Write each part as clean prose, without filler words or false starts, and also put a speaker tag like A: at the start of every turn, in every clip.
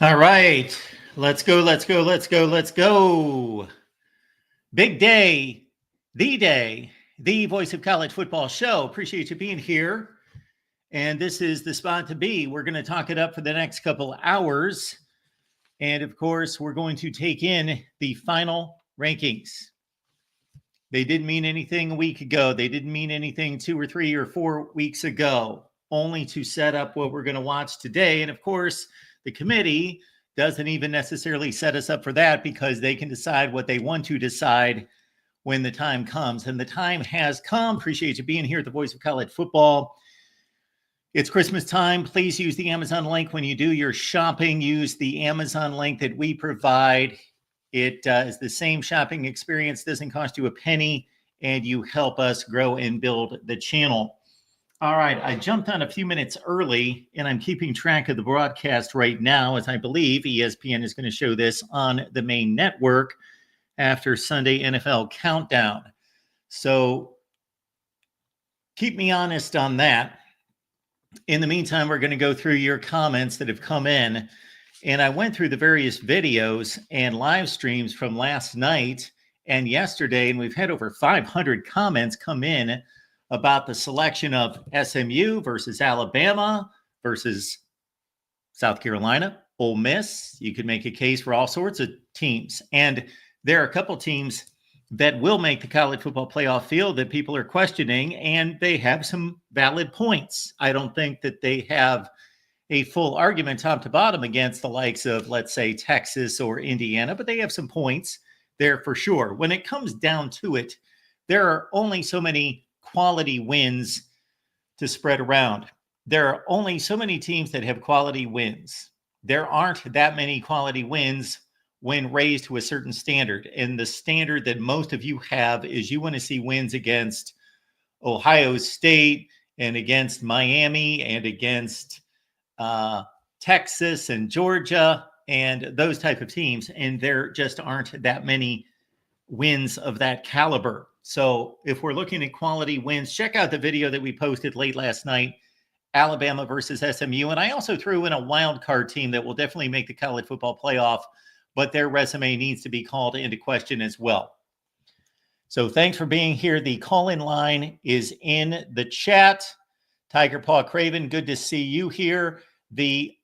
A: All right, let's go, let's go, let's go, let's go. Big day, the Voice of College Football show. Appreciate you being here. And this is the spot to be. We're going to talk it up for the next couple hours. And of course, we're going to take in the final rankings. They didn't mean anything a week ago. They didn't mean anything 2 or 3 or 4 weeks ago, only to set up what we're going to watch today. And of course, the committee doesn't even necessarily set us up for that because they can decide what they want to decide when the time comes. And the time has come. Appreciate you being here at the Voice of College Football. It's Christmas time. Please use the Amazon link when you do your shopping. Use the Amazon link that we provide. It is the same shopping experience, doesn't cost you a penny, and you help us grow and build the channel. All right, I jumped on a few minutes early, and I'm keeping track of the broadcast right now, as I believe ESPN is going to show this on the main network after Sunday NFL Countdown. So keep me honest on that. In the meantime, we're going to go through your comments that have come in. And I went through the various videos and live streams from last night and yesterday, and we've had over 500 comments come in about the selection of SMU versus Alabama versus South Carolina, Ole Miss. You could make a case for all sorts of teams. And there are a couple teams that will make the college football playoff field that people are questioning, and they have some valid points. I don't think that they have a full argument top to bottom against the likes of, let's say, Texas or Indiana, but they have some points there for sure. When it comes down to it, there are only so many quality wins to spread around. There are only so many teams that have quality wins. There aren't that many quality wins when raised to a certain standard. And the standard that most of you have is you want to see wins against Ohio State and against Miami and against Texas and Georgia and those type of teams. And there just aren't that many wins of that caliber. So if we're looking at quality wins, check out the video that we posted late last night, Alabama versus SMU. And I also threw in a wild card team that will definitely make the college football playoff, but their resume needs to be called into question as well. So thanks for being here. The call-in line is in the chat. Tiger Paw Craven, good to see you here. The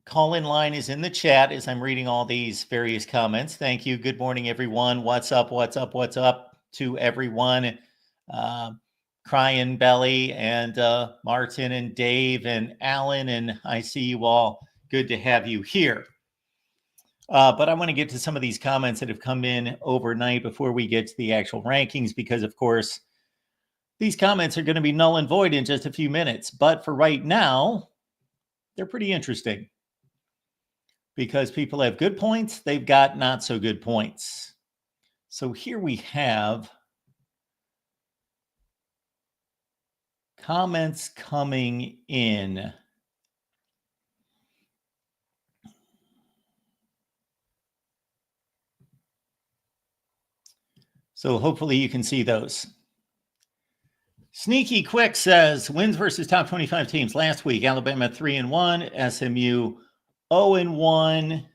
A: call-in line is in the chat as I'm reading all these various comments. Thank you. Good morning, everyone. What's up? What's up? What's up to everyone? Crying Belly and Martin and Dave and Alan, and I see you all. Good to have you here. But I want to get to some of these comments that have come in overnight before we get to the actual rankings, because, of course, these comments are going to be null and void in just a few minutes. But for right now, they're pretty interesting because people have good points. They've got not so good points. So here we have comments coming in. So hopefully you can see those. Sneaky Quick says, wins versus top 25 teams last week. Alabama 3-1, SMU 0-1.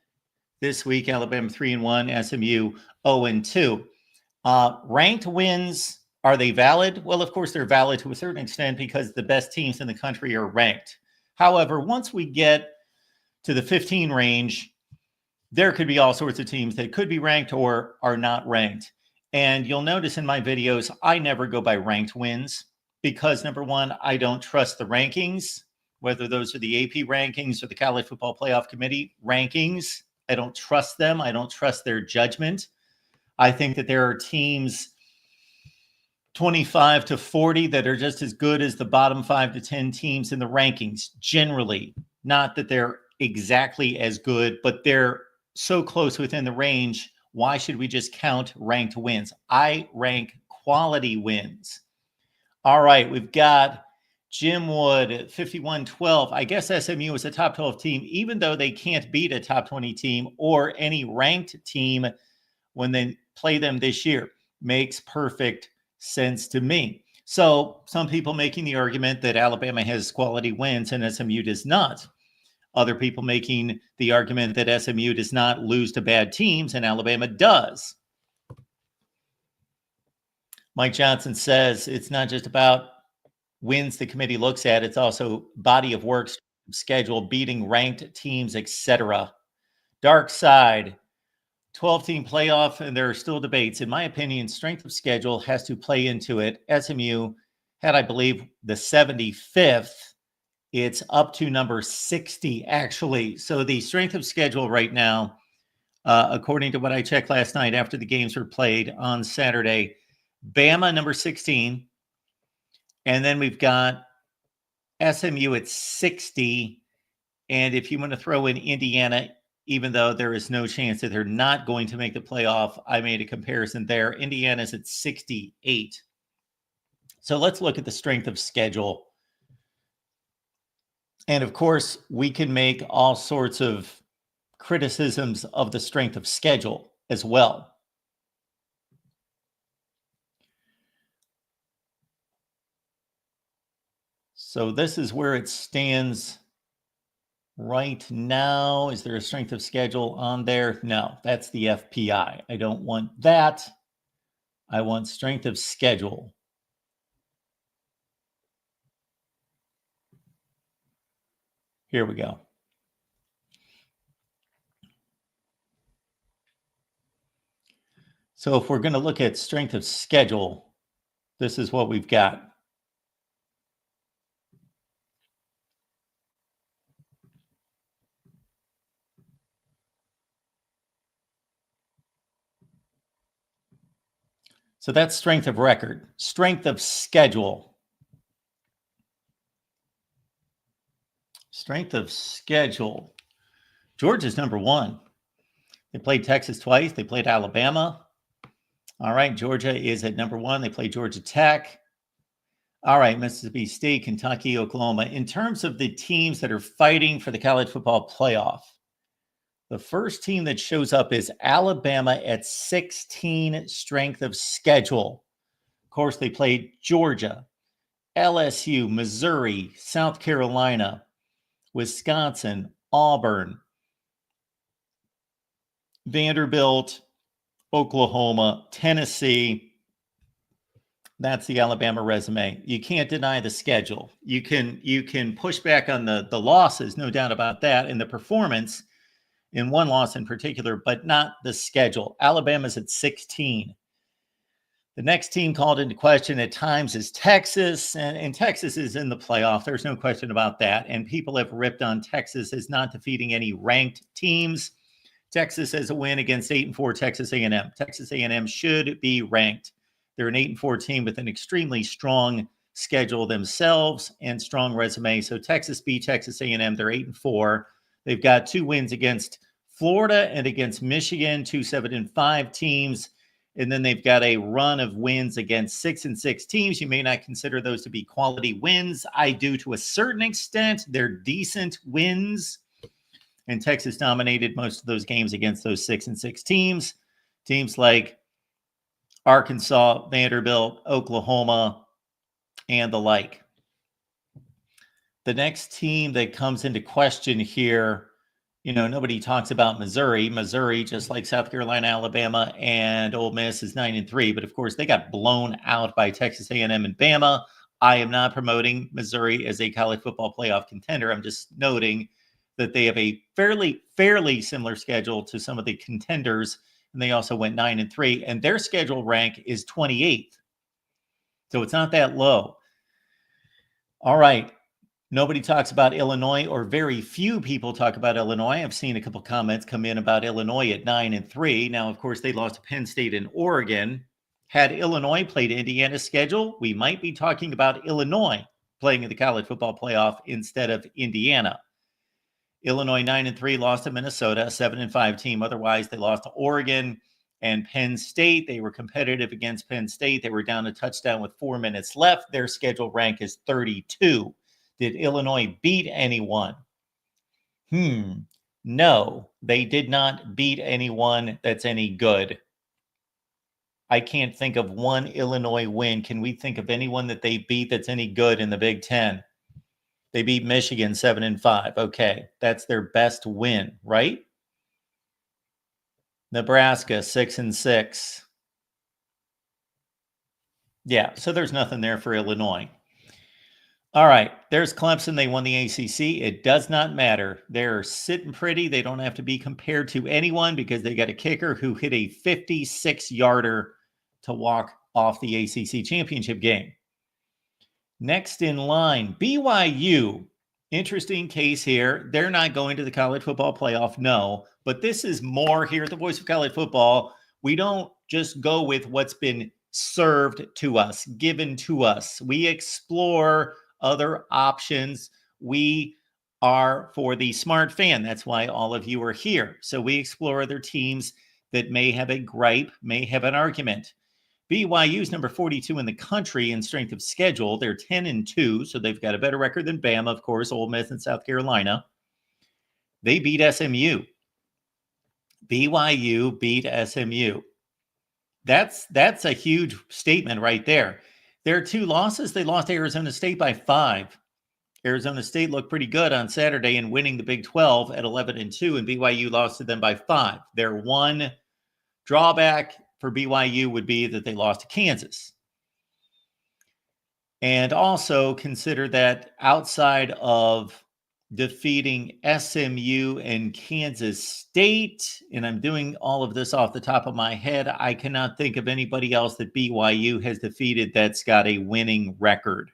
A: This week, Alabama 3-1, SMU 0-2. Ranked wins, are they valid? Well, of course, they're valid to a certain extent because the best teams in the country are ranked. However, once we get to the 15 range, there could be all sorts of teams that could be ranked or are not ranked. And you'll notice in my videos, I never go by ranked wins because, number one, I don't trust the rankings, whether those are the AP rankings or the College Football Playoff Committee rankings. I don't trust them. I don't trust their judgment. I think that there are teams 25 to 40 that are just as good as the bottom 5 to 10 teams in the rankings, generally. Not that they're exactly as good, but they're so close within the range. Why should we just count ranked wins? I rank quality wins. All right, we've got Jim Wood at 51-12. I guess SMU is a top 12 team, even though they can't beat a top 20 team or any ranked team when they play them this year. Makes perfect sense to me. So some people making the argument that Alabama has quality wins and SMU does not. Other people making the argument that SMU does not lose to bad teams and Alabama does. Mike Johnson says it's not just about wins the committee looks at, it's also body of work, schedule, beating ranked teams, etc. Dark side, 12-team playoff, and there are still debates. In my opinion, strength of schedule has to play into it. SMU had, I believe, the 75th. It's up to number 60, actually. So the strength of schedule right now, according to what I checked last night after the games were played on Saturday, Bama, number 16. And then we've got SMU at 60. And if you want to throw in Indiana, even though there is no chance that they're not going to make the playoff, I made a comparison there. Indiana's at 68. So let's look at the strength of schedule. And of course, we can make all sorts of criticisms of the strength of schedule as well. So this is where it stands right now. Is there a strength of schedule on there? No, that's the FPI. I don't want that. I want strength of schedule. Here we go. So if we're going to look at strength of schedule, this is what we've got. So that's strength of record. Strength of schedule. Strength of schedule. Georgia's number one. They played Texas twice. They played Alabama. All right, Georgia is at number one. They play Georgia Tech. All right, Mississippi State, Kentucky, Oklahoma. In terms of the teams that are fighting for the college football playoff, the first team that shows up is Alabama at 16 strength of schedule. Of course, they played Georgia, LSU, Missouri, South Carolina, Wisconsin, Auburn, Vanderbilt, Oklahoma, Tennessee. That's the Alabama resume. You can't deny the schedule. You can push back on the losses, no doubt about that, and the performance in one loss in particular, but not the schedule. Alabama's at 16. The next team called into question at times is Texas, and Texas is in the playoff. There's no question about that. And people have ripped on Texas as not defeating any ranked teams. Texas has a win against 8-4 Texas A&M. Texas A&M should be ranked. They're an 8-4 team with an extremely strong schedule themselves and strong resume. So Texas beat Texas A&M. They're 8-4. They've got 2 wins against Florida and against Michigan, 2 7-5 teams. And then they've got a run of wins against 6-6 teams. You may not consider those to be quality wins. I do to a certain extent. They're decent wins. And Texas dominated most of those games against those 6-6 teams. Teams like Arkansas, Vanderbilt, Oklahoma, and the like. The next team that comes into question here, nobody talks about Missouri. Missouri, just like South Carolina, Alabama, and Ole Miss, is 9-3. But of course, they got blown out by Texas A&M and Bama. I am not promoting Missouri as a college football playoff contender. I'm just noting that they have a fairly similar schedule to some of the contenders, and they also went 9-3, and their schedule rank is 28th. So it's not that low. All right. Nobody talks about Illinois, or very few people talk about Illinois. I've seen a couple comments come in about Illinois at 9-3. Now, of course, they lost to Penn State and Oregon. Had Illinois played Indiana's schedule, we might be talking about Illinois playing in the college football playoff instead of Indiana. Illinois 9-3 lost to Minnesota, a 7-5 team. Otherwise, they lost to Oregon and Penn State. They were competitive against Penn State. They were down a touchdown with 4 minutes left. Their schedule rank is 32. Did Illinois beat anyone? No, they did not beat anyone that's any good. I can't think of one Illinois win. Can we think of anyone that they beat that's any good in the Big Ten? They beat Michigan 7-5. Okay, that's their best win, right? Nebraska 6-6. Yeah, so there's nothing there for Illinois. All right, there's Clemson. They won the ACC. It does not matter. They're sitting pretty. They don't have to be compared to anyone because they got a kicker who hit a 56-yarder to walk off the ACC championship game. Next in line, BYU. Interesting case here. They're not going to the college football playoff, no, but this is more here at the Voice of College Football. We don't just go with what's been served to us, given to us. We explore other options. We are for the smart fan. That's why all of you are here. So we explore other teams that may have a gripe, may have an argument. BYU is number 42 in the country in strength of schedule. They're 10-2, so they've got a better record than Bama, of course, Ole Miss and South Carolina. They beat SMU. BYU beat SMU. That's a huge statement right there. Their two losses, they lost Arizona State by 5. Arizona State looked pretty good on Saturday in winning the Big 12 at 11-2, and BYU lost to them by 5. Their one drawback for BYU would be that they lost to Kansas. And also consider that outside of defeating SMU and Kansas State, and I'm doing all of this off the top of my head, I cannot think of anybody else that BYU has defeated that's got a winning record.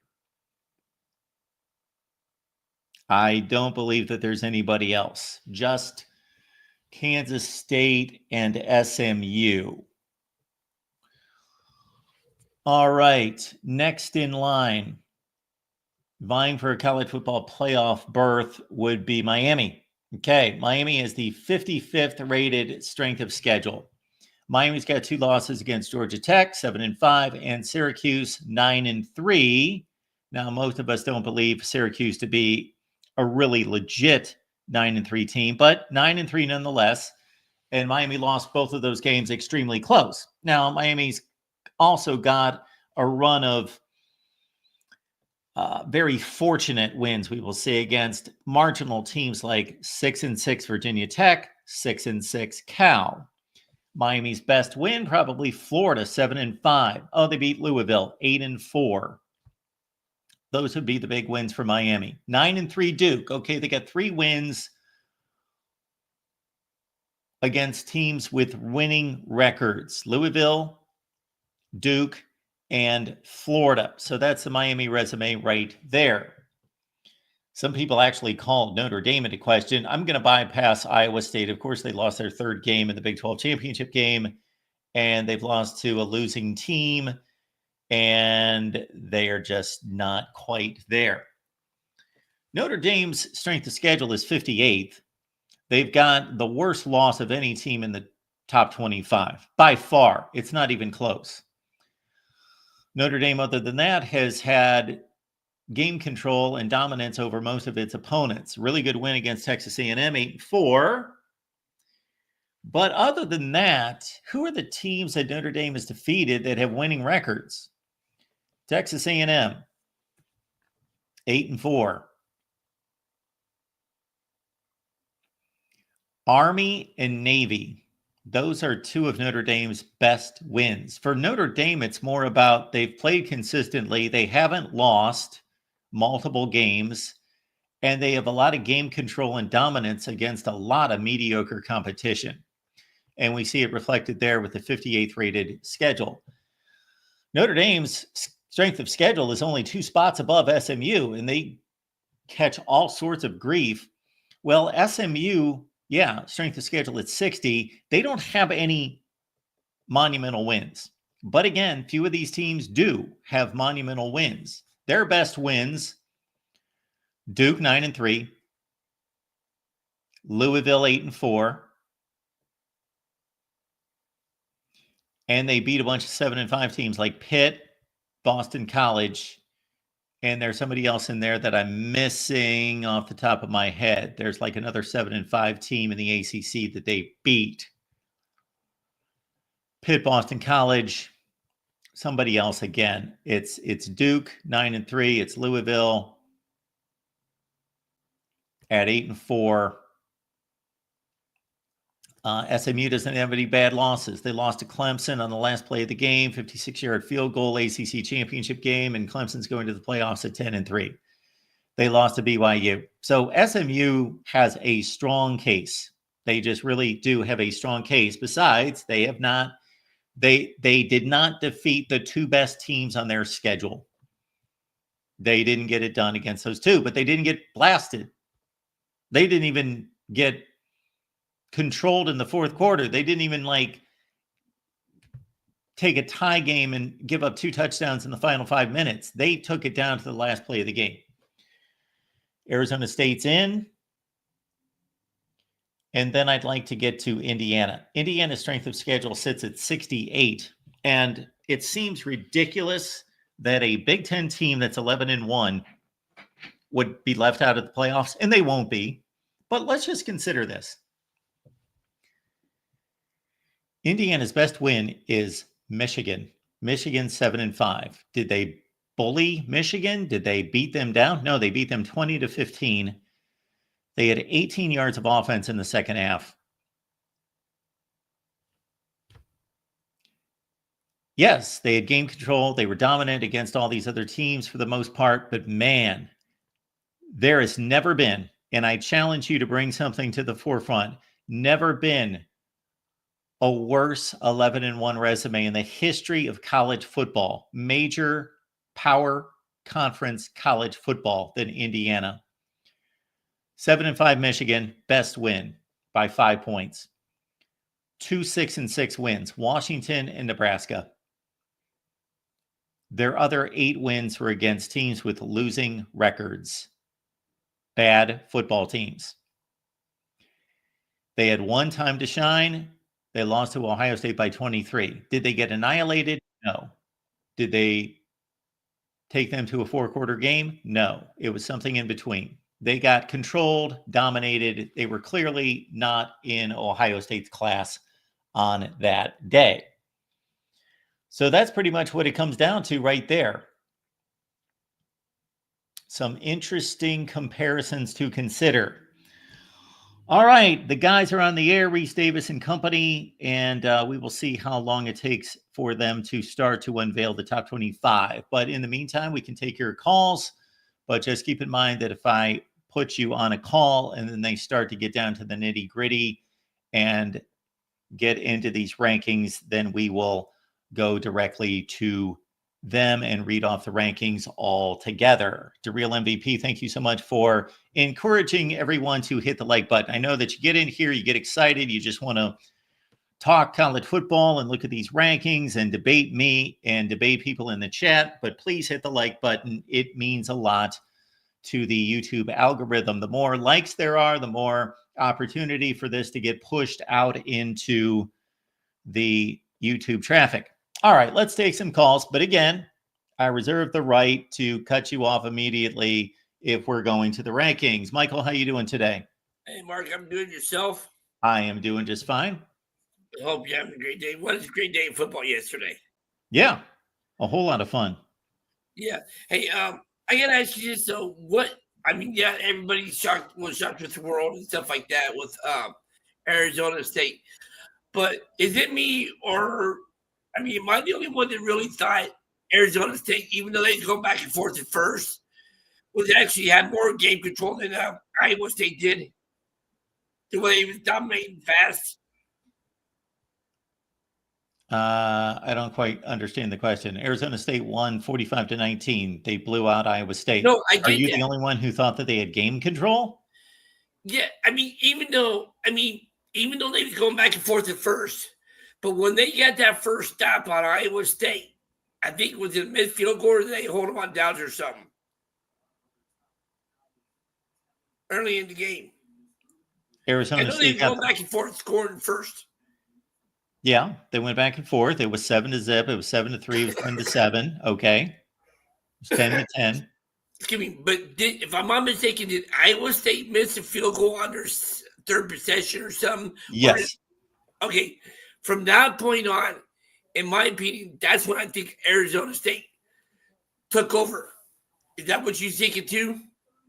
A: I don't believe that there's anybody else, just Kansas State and SMU. All right, next in line, vying for a college football playoff berth would be Miami. Okay, Miami is the 55th rated strength of schedule. Miami's got 2 losses against Georgia Tech, 7-5, and Syracuse, 9-3. Now, most of us don't believe Syracuse to be a really legit 9-3 team, but 9-3 nonetheless. And Miami lost both of those games extremely close. Now, Miami's also got a run of very fortunate wins, we will say, against marginal teams like 6-6 Virginia Tech, 6-6 Cal. Miami's best win, probably Florida, 7-5. Oh, they beat Louisville, 8-4. Those would be the big wins for Miami. 9-3 Duke. Okay, they got 3 wins against teams with winning records. Louisville, Duke, and Florida. So that's the Miami resume right there. Some people actually called Notre Dame into question. I'm going to bypass Iowa State. Of course, they lost their 3rd game in the Big 12 championship game, and they've lost to a losing team, and they are just not quite there. Notre Dame's strength of schedule is 58th. They've got the worst loss of any team in the top 25. By far, it's not even close. Notre Dame, other than that, has had game control and dominance over most of its opponents. Really good win against Texas A&M, 8-4. But other than that, who are the teams that Notre Dame has defeated that have winning records? Texas A&M, 8-4. Army and Navy. Those are 2 of Notre Dame's best wins. For Notre Dame, it's more about they've played consistently. They haven't lost multiple games, and they have a lot of game control and dominance against a lot of mediocre competition. And we see it reflected there with the 58th rated schedule. Notre Dame's strength of schedule is only 2 spots above SMU, and they catch all sorts of grief. Well, SMU, yeah, strength of schedule at 60. They don't have any monumental wins. But again, few of these teams do have monumental wins. Their best wins, Duke 9-3, Louisville 8-4, and they beat a bunch of 7-5 teams like Pitt, Boston College, and there's somebody else in there that I'm missing off the top of my head. There's like another 7-5 team in the ACC that they beat. Pitt, Boston College, somebody else again. It's Duke 9-3. It's Louisville at 8-4. SMU doesn't have any bad losses. They lost to Clemson on the last play of the game, 56-yard field goal, ACC championship game, and Clemson's going to the playoffs at 10-3. They lost to BYU. So SMU has a strong case. They just really do have a strong case. Besides, they have not. They did not defeat the two best teams on their schedule. They didn't get it done against those two, but they didn't get blasted. They didn't even get controlled in the fourth quarter. They didn't even take a tie game and give up 2 touchdowns in the final 5 minutes. They took it down to the last play of the game. Arizona State's in. And then I'd like to get to Indiana. Indiana's strength of schedule sits at 68. And it seems ridiculous that a Big Ten team that's 11-1 would be left out of the playoffs, and they won't be. But let's just consider this. Indiana's best win is Michigan. Michigan 7-5. Did they bully Michigan? Did they beat them down? No, they beat them 20-15. They had 18 yards of offense in the second half. Yes, they had game control. They were dominant against all these other teams for the most part. But man, there has never been, and I challenge you to bring something to the forefront, never been a worse 11-1 resume in the history of college football, major power conference college football, than Indiana. 7-5 Michigan, best win by 5 points. 2 6-6 wins, Washington and Nebraska. Their other 8 wins were against teams with losing records. Bad football teams. They had one time to shine. They lost to Ohio State by 23. Did they get annihilated? No. Did they take them to a 4-quarter game? No. It was something in between. They got controlled, dominated. They were clearly not in Ohio State's class on that day. So that's pretty much what it comes down to right there. Some interesting comparisons to consider. All right, the guys are on the air, Reese Davis and company, and we will see how long it takes for them to start to unveil the top 25. But in the meantime, we can take your calls, but just keep in mind that if I put you on a call and then they start to get down to the nitty gritty and get into these rankings, then we will go directly to them and read off the rankings all together. DeReal MVP, thank you so much for encouraging everyone to hit the like button. I know that you get in here, you get excited, you just want to talk college football and look at these rankings and debate me and debate people in the chat, but please hit the like button. It means a lot to the YouTube algorithm. The more likes there are, the more opportunity for this to get pushed out into the YouTube traffic. All right, let's take some calls. But again, I reserve the right to cut you off immediately if we're going to the rankings. Michael, how you doing today?
B: Hey, Mark, I'm doing yourself.
A: I am doing just fine.
B: I hope you're having a great day. What was a great day in football yesterday?
A: Yeah, a whole lot of fun.
B: Yeah. Hey, I gotta ask you this though. Everybody was shocked with the world and stuff like that with Arizona State. But is it me or am I the only one that really thought Arizona State, even though they go back and forth at first, was actually had more game control than Iowa State did? The way he was dominating fast.
A: I don't quite understand the question. Arizona State won 45-19. They blew out Iowa State.
B: No, I get
A: Are you
B: that.
A: the only one who thought that they had game control?
B: Yeah, even though they was going back and forth at first, but when they got that first stop on Iowa State, I think it was in midfield goal or they hold them on downs or something early in the game.
A: Arizona State
B: they were going back and forth scoring first.
A: Yeah, they went back and forth. It was 7-0. It was 7-3. It was 10-7. Okay, it was 10-10.
B: Excuse me, but if I'm not mistaken, did Iowa State miss a field goal on their third possession or something?
A: Yes.
B: Okay, from that point on, in my opinion, that's when I think Arizona State took over. Is that what you're thinking too?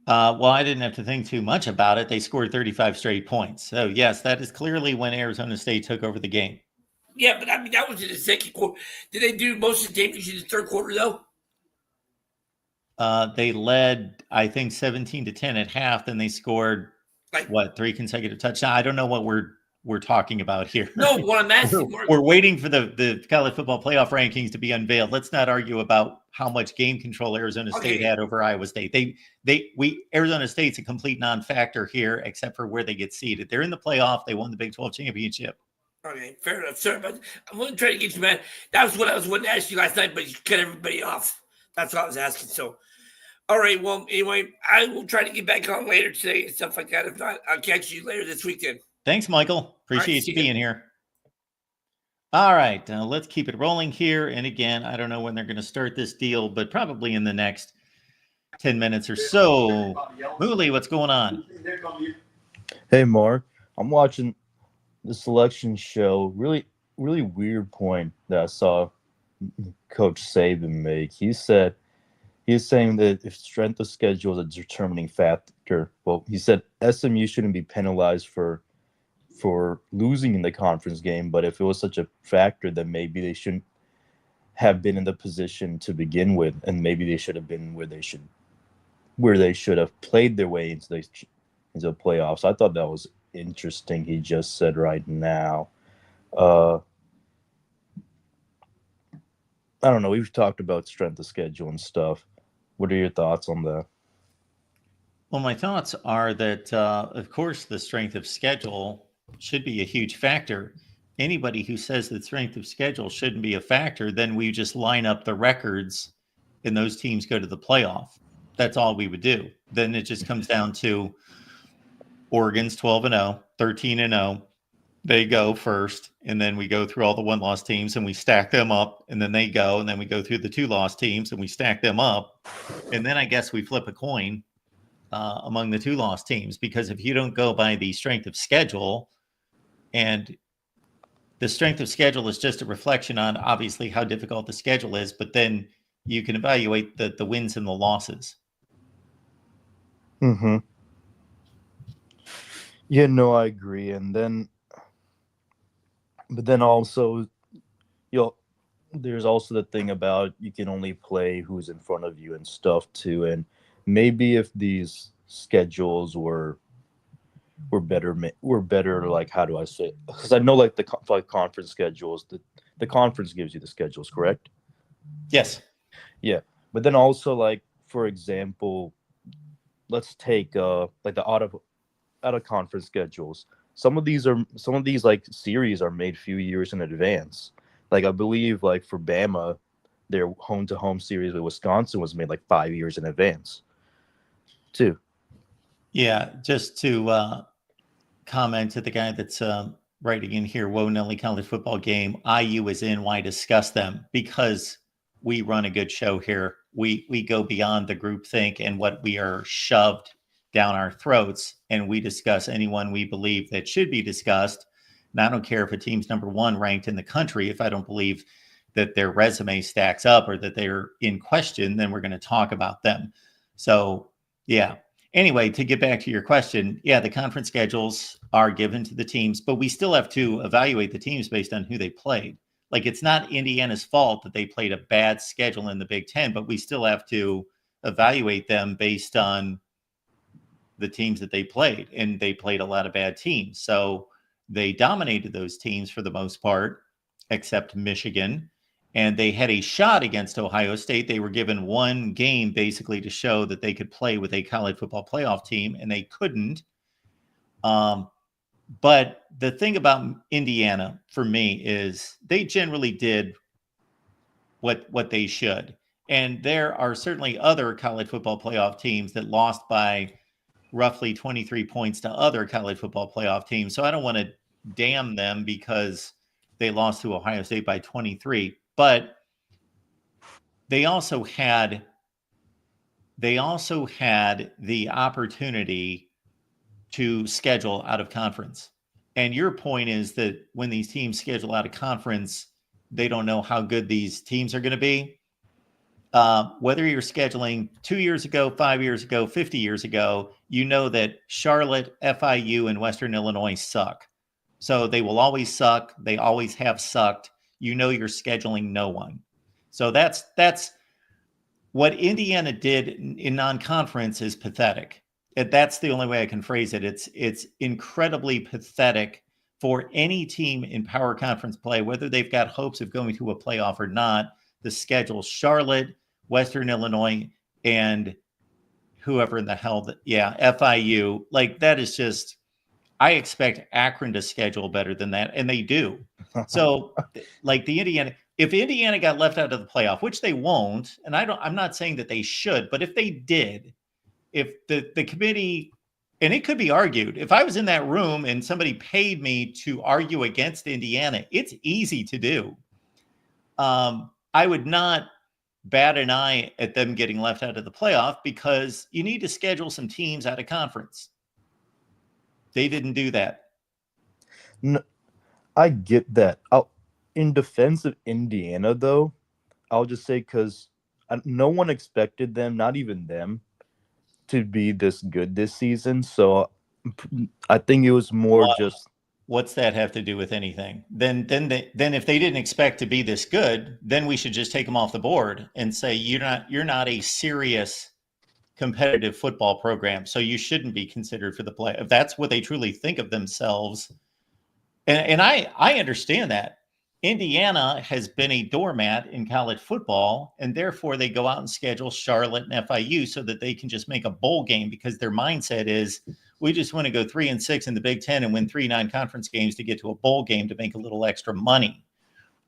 A: Well, I didn't have to think too much about it. They scored 35 straight points. So, yes, that is clearly when Arizona State took over the game.
B: Yeah, but I mean, that was in the second quarter. Did they do most of the damage in the third quarter, though?
A: They led, I think, 17-10 at half. Then they scored,
B: Like,
A: 3 consecutive touchdowns? I don't know what we're talking about here.
B: no, what I'm asking, Mark.
A: We're waiting for the college football playoff rankings to be unveiled. Let's not argue about how much game control Arizona State had over Iowa State. Arizona State's a complete non-factor here, except for where they get seeded. They're in the playoff. They won the Big 12 championship.
B: Okay, fair enough. Sorry, but I wasn't trying to get you mad. That was what I was wanting to ask you last night, but you cut everybody off. That's what I was asking. So, all right. Well, anyway, I will try to get back on later today and stuff like that. If not, I'll catch you later this weekend.
A: Thanks, Michael. Appreciate you being here. All right, let's keep it rolling here. And again, I don't know when they're going to start this deal, but probably in the next 10 minutes or so. Mooley, what's going on?
C: Hey, Mark. I'm watching the selection show. Really, really weird point that I saw Coach Saban make. He's saying that if strength of schedule is a determining factor, well, he said SMU shouldn't be penalized for losing in the conference game, but if it was such a factor, then maybe they shouldn't have been in the position to begin with, and maybe they should have been where they should have played their way into the playoffs. I thought that was interesting. He just said right now. I don't know. We've talked about strength of schedule and stuff. What are your thoughts on that?
A: Well, my thoughts are that, of course, the strength of schedule should be a huge factor. Anybody who says that strength of schedule shouldn't be a factor, then we just line up the records and those teams go to the playoff. That's all we would do. Then it just comes down to Oregon's 12-0, 13-0. They go first, and then we go through all the one-loss teams and we stack them up, and then they go, and then we go through the two-loss teams and we stack them up. And then I guess we flip a coin among the two-loss teams, because if you don't go by the strength of schedule, and the strength of schedule is just a reflection on obviously how difficult the schedule is, but then you can evaluate the wins and the losses.
C: Mm-hmm. Yeah, no, I agree. But then also, there's also the thing about you can only play who's in front of you and stuff too. And maybe if these schedules were better, like, how do I say it? Because I know like the conference schedules, the conference gives you the schedules, correct?
A: Yes.
C: Yeah. But then also, like, for example, let's take like the out of conference schedules. Some of these like series are made a few years in advance. Like I believe like for Bama, their home to home series with Wisconsin was made like 5 years in advance too.
A: Yeah, just to comment to the guy that's writing in here, Whoa Nelly College Football Game, IU is in, why discuss them? Because we run a good show here. We go beyond the groupthink and what we are shoved down our throats, and we discuss anyone we believe that should be discussed. And I don't care if a team's number one ranked in the country. If I don't believe that their resume stacks up or that they're in question, then we're going to talk about them. So, yeah. Anyway, to get back to your question, yeah, the conference schedules are given to the teams, but we still have to evaluate the teams based on who they played. Like, it's not Indiana's fault that they played a bad schedule in the Big Ten, but we still have to evaluate them based on the teams that they played, and they played a lot of bad teams. So they dominated those teams for the most part, except Michigan. And they had a shot against Ohio State. They were given one game basically to show that they could play with a college football playoff team, and they couldn't. But the thing about Indiana for me is they generally did what they should. And there are certainly other college football playoff teams that lost by roughly 23 points to other college football playoff teams. So I don't want to damn them because they lost to Ohio State by 23. But they also had the opportunity to schedule out of conference. And your point is that when these teams schedule out of conference, They don't know how good these teams are going to be. Whether you're scheduling 2 years ago, 5 years ago, 50 years ago, you know that Charlotte, FIU, and Western Illinois suck. So they will always suck. They always have sucked. You know you're scheduling no one. So that's what Indiana did in non-conference is pathetic. That's the only way I can phrase it. It's incredibly pathetic for any team in power conference play, whether they've got hopes of going to a playoff or not, to schedule Charlotte, Western Illinois, and whoever in the hell FIU. Like, that is just, I expect Akron to schedule better than that, and they do. So like if Indiana got left out of the playoff, which they won't, and I'm not saying that they should, but if they did, if the committee, and it could be argued, if I was in that room and somebody paid me to argue against Indiana, it's easy to do. I would not bat an eye at them getting left out of the playoff because you need to schedule some teams out of conference. They didn't do that.
C: No, I get that. In defense of Indiana, though, I'll just say because no one expected them, not even them, to be this good this season. So I think it was more just.
A: What's that have to do with anything? Then if they didn't expect to be this good, then we should just take them off the board and say you're not a serious competitive football program, so you shouldn't be considered for the play. If that's what they truly think of themselves, and I understand that Indiana has been a doormat in college football, and therefore they go out and schedule Charlotte and FIU so that they can just make a bowl game because their mindset is we just want to go 3-6 in the Big Ten and win 3 non-conference games to get to a bowl game to make a little extra money.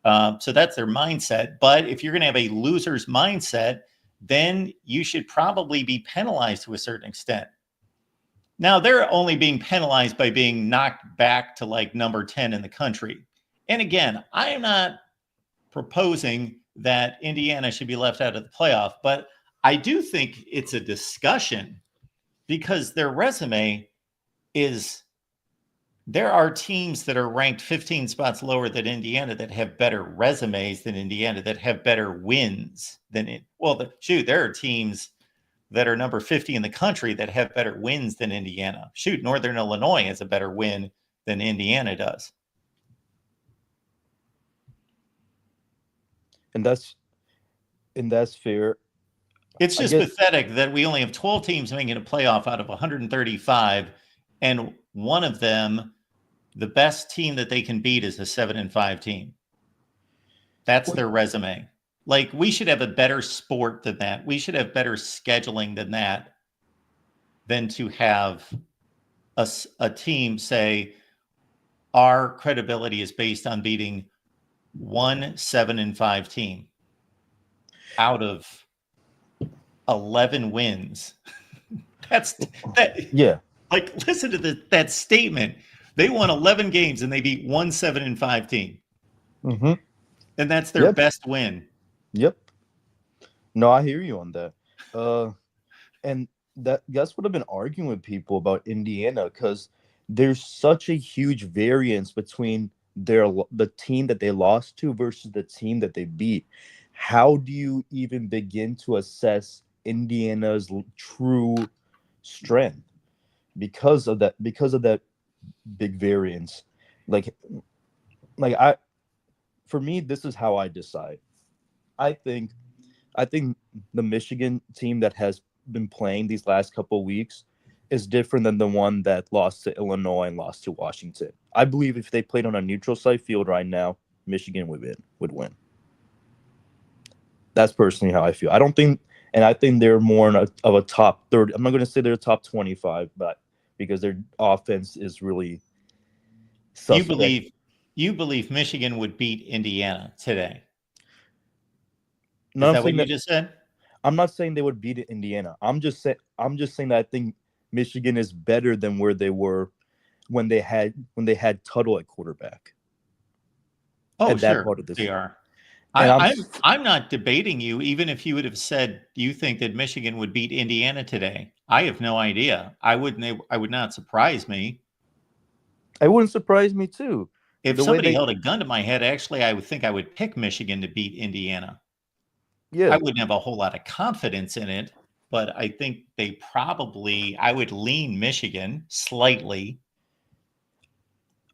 A: So that's their mindset. But if you're going to have a loser's mindset, then you should probably be penalized to a certain extent. Now, they're only being penalized by being knocked back to like number 10 in the country. And again, I am not proposing that Indiana should be left out of the playoff, but I do think it's a discussion because their resume is, there are teams that are ranked 15 spots lower than Indiana that have better resumes than Indiana, that have better wins than it. Well, there are teams that are number 50 in the country that have better wins than Indiana. Northern Illinois has a better win than Indiana does.
C: And that's fair.
A: It's just pathetic that we only have 12 teams making a playoff out of 135, and one of them, the best team that they can beat, is a 7-5 team. That's their resume. Like, we should have a better sport than that. We should have better scheduling than that, than to have a team say our credibility is based on beating one 7-5 team out of 11 wins. That's that.
C: Yeah.
A: Like, listen to that statement. They won 11 games and they beat one 7-5 team.
C: Mm-hmm.
A: And that's their best win.
C: Yep. No, I hear you on that. And that's what I've been arguing with people about Indiana, because there's such a huge variance between the team that they lost to versus the team that they beat. How do you even begin to assess Indiana's true strength because of that big variance? For me, this is how I decide. I think the Michigan team that has been playing these last couple of weeks is different than the one that lost to Illinois and lost to Washington. I believe if they played on a neutral site field right now, Michigan would win. That's personally how I feel. I think they're more of a top 30. I'm not going to say they're a top 25, but because their offense is really suspect.
A: You believe Michigan would beat Indiana today?
C: No,
A: is that what you just said?
C: I'm not saying they would beat Indiana. I'm just saying that I think Michigan is better than where they were when they had Tuttle at quarterback.
A: Oh,
C: at
A: sure,
C: that part of
A: they are. I'm not debating you. Even if you would have said you think that Michigan would beat Indiana today, I have no idea. I would not surprise me.
C: It wouldn't surprise me too.
A: If
C: The way
A: somebody
C: they,
A: held a gun to my head, actually, I would think I would pick Michigan to beat Indiana. I
C: yeah,
A: wouldn't have a whole lot of confidence in it, but I think I would lean Michigan slightly.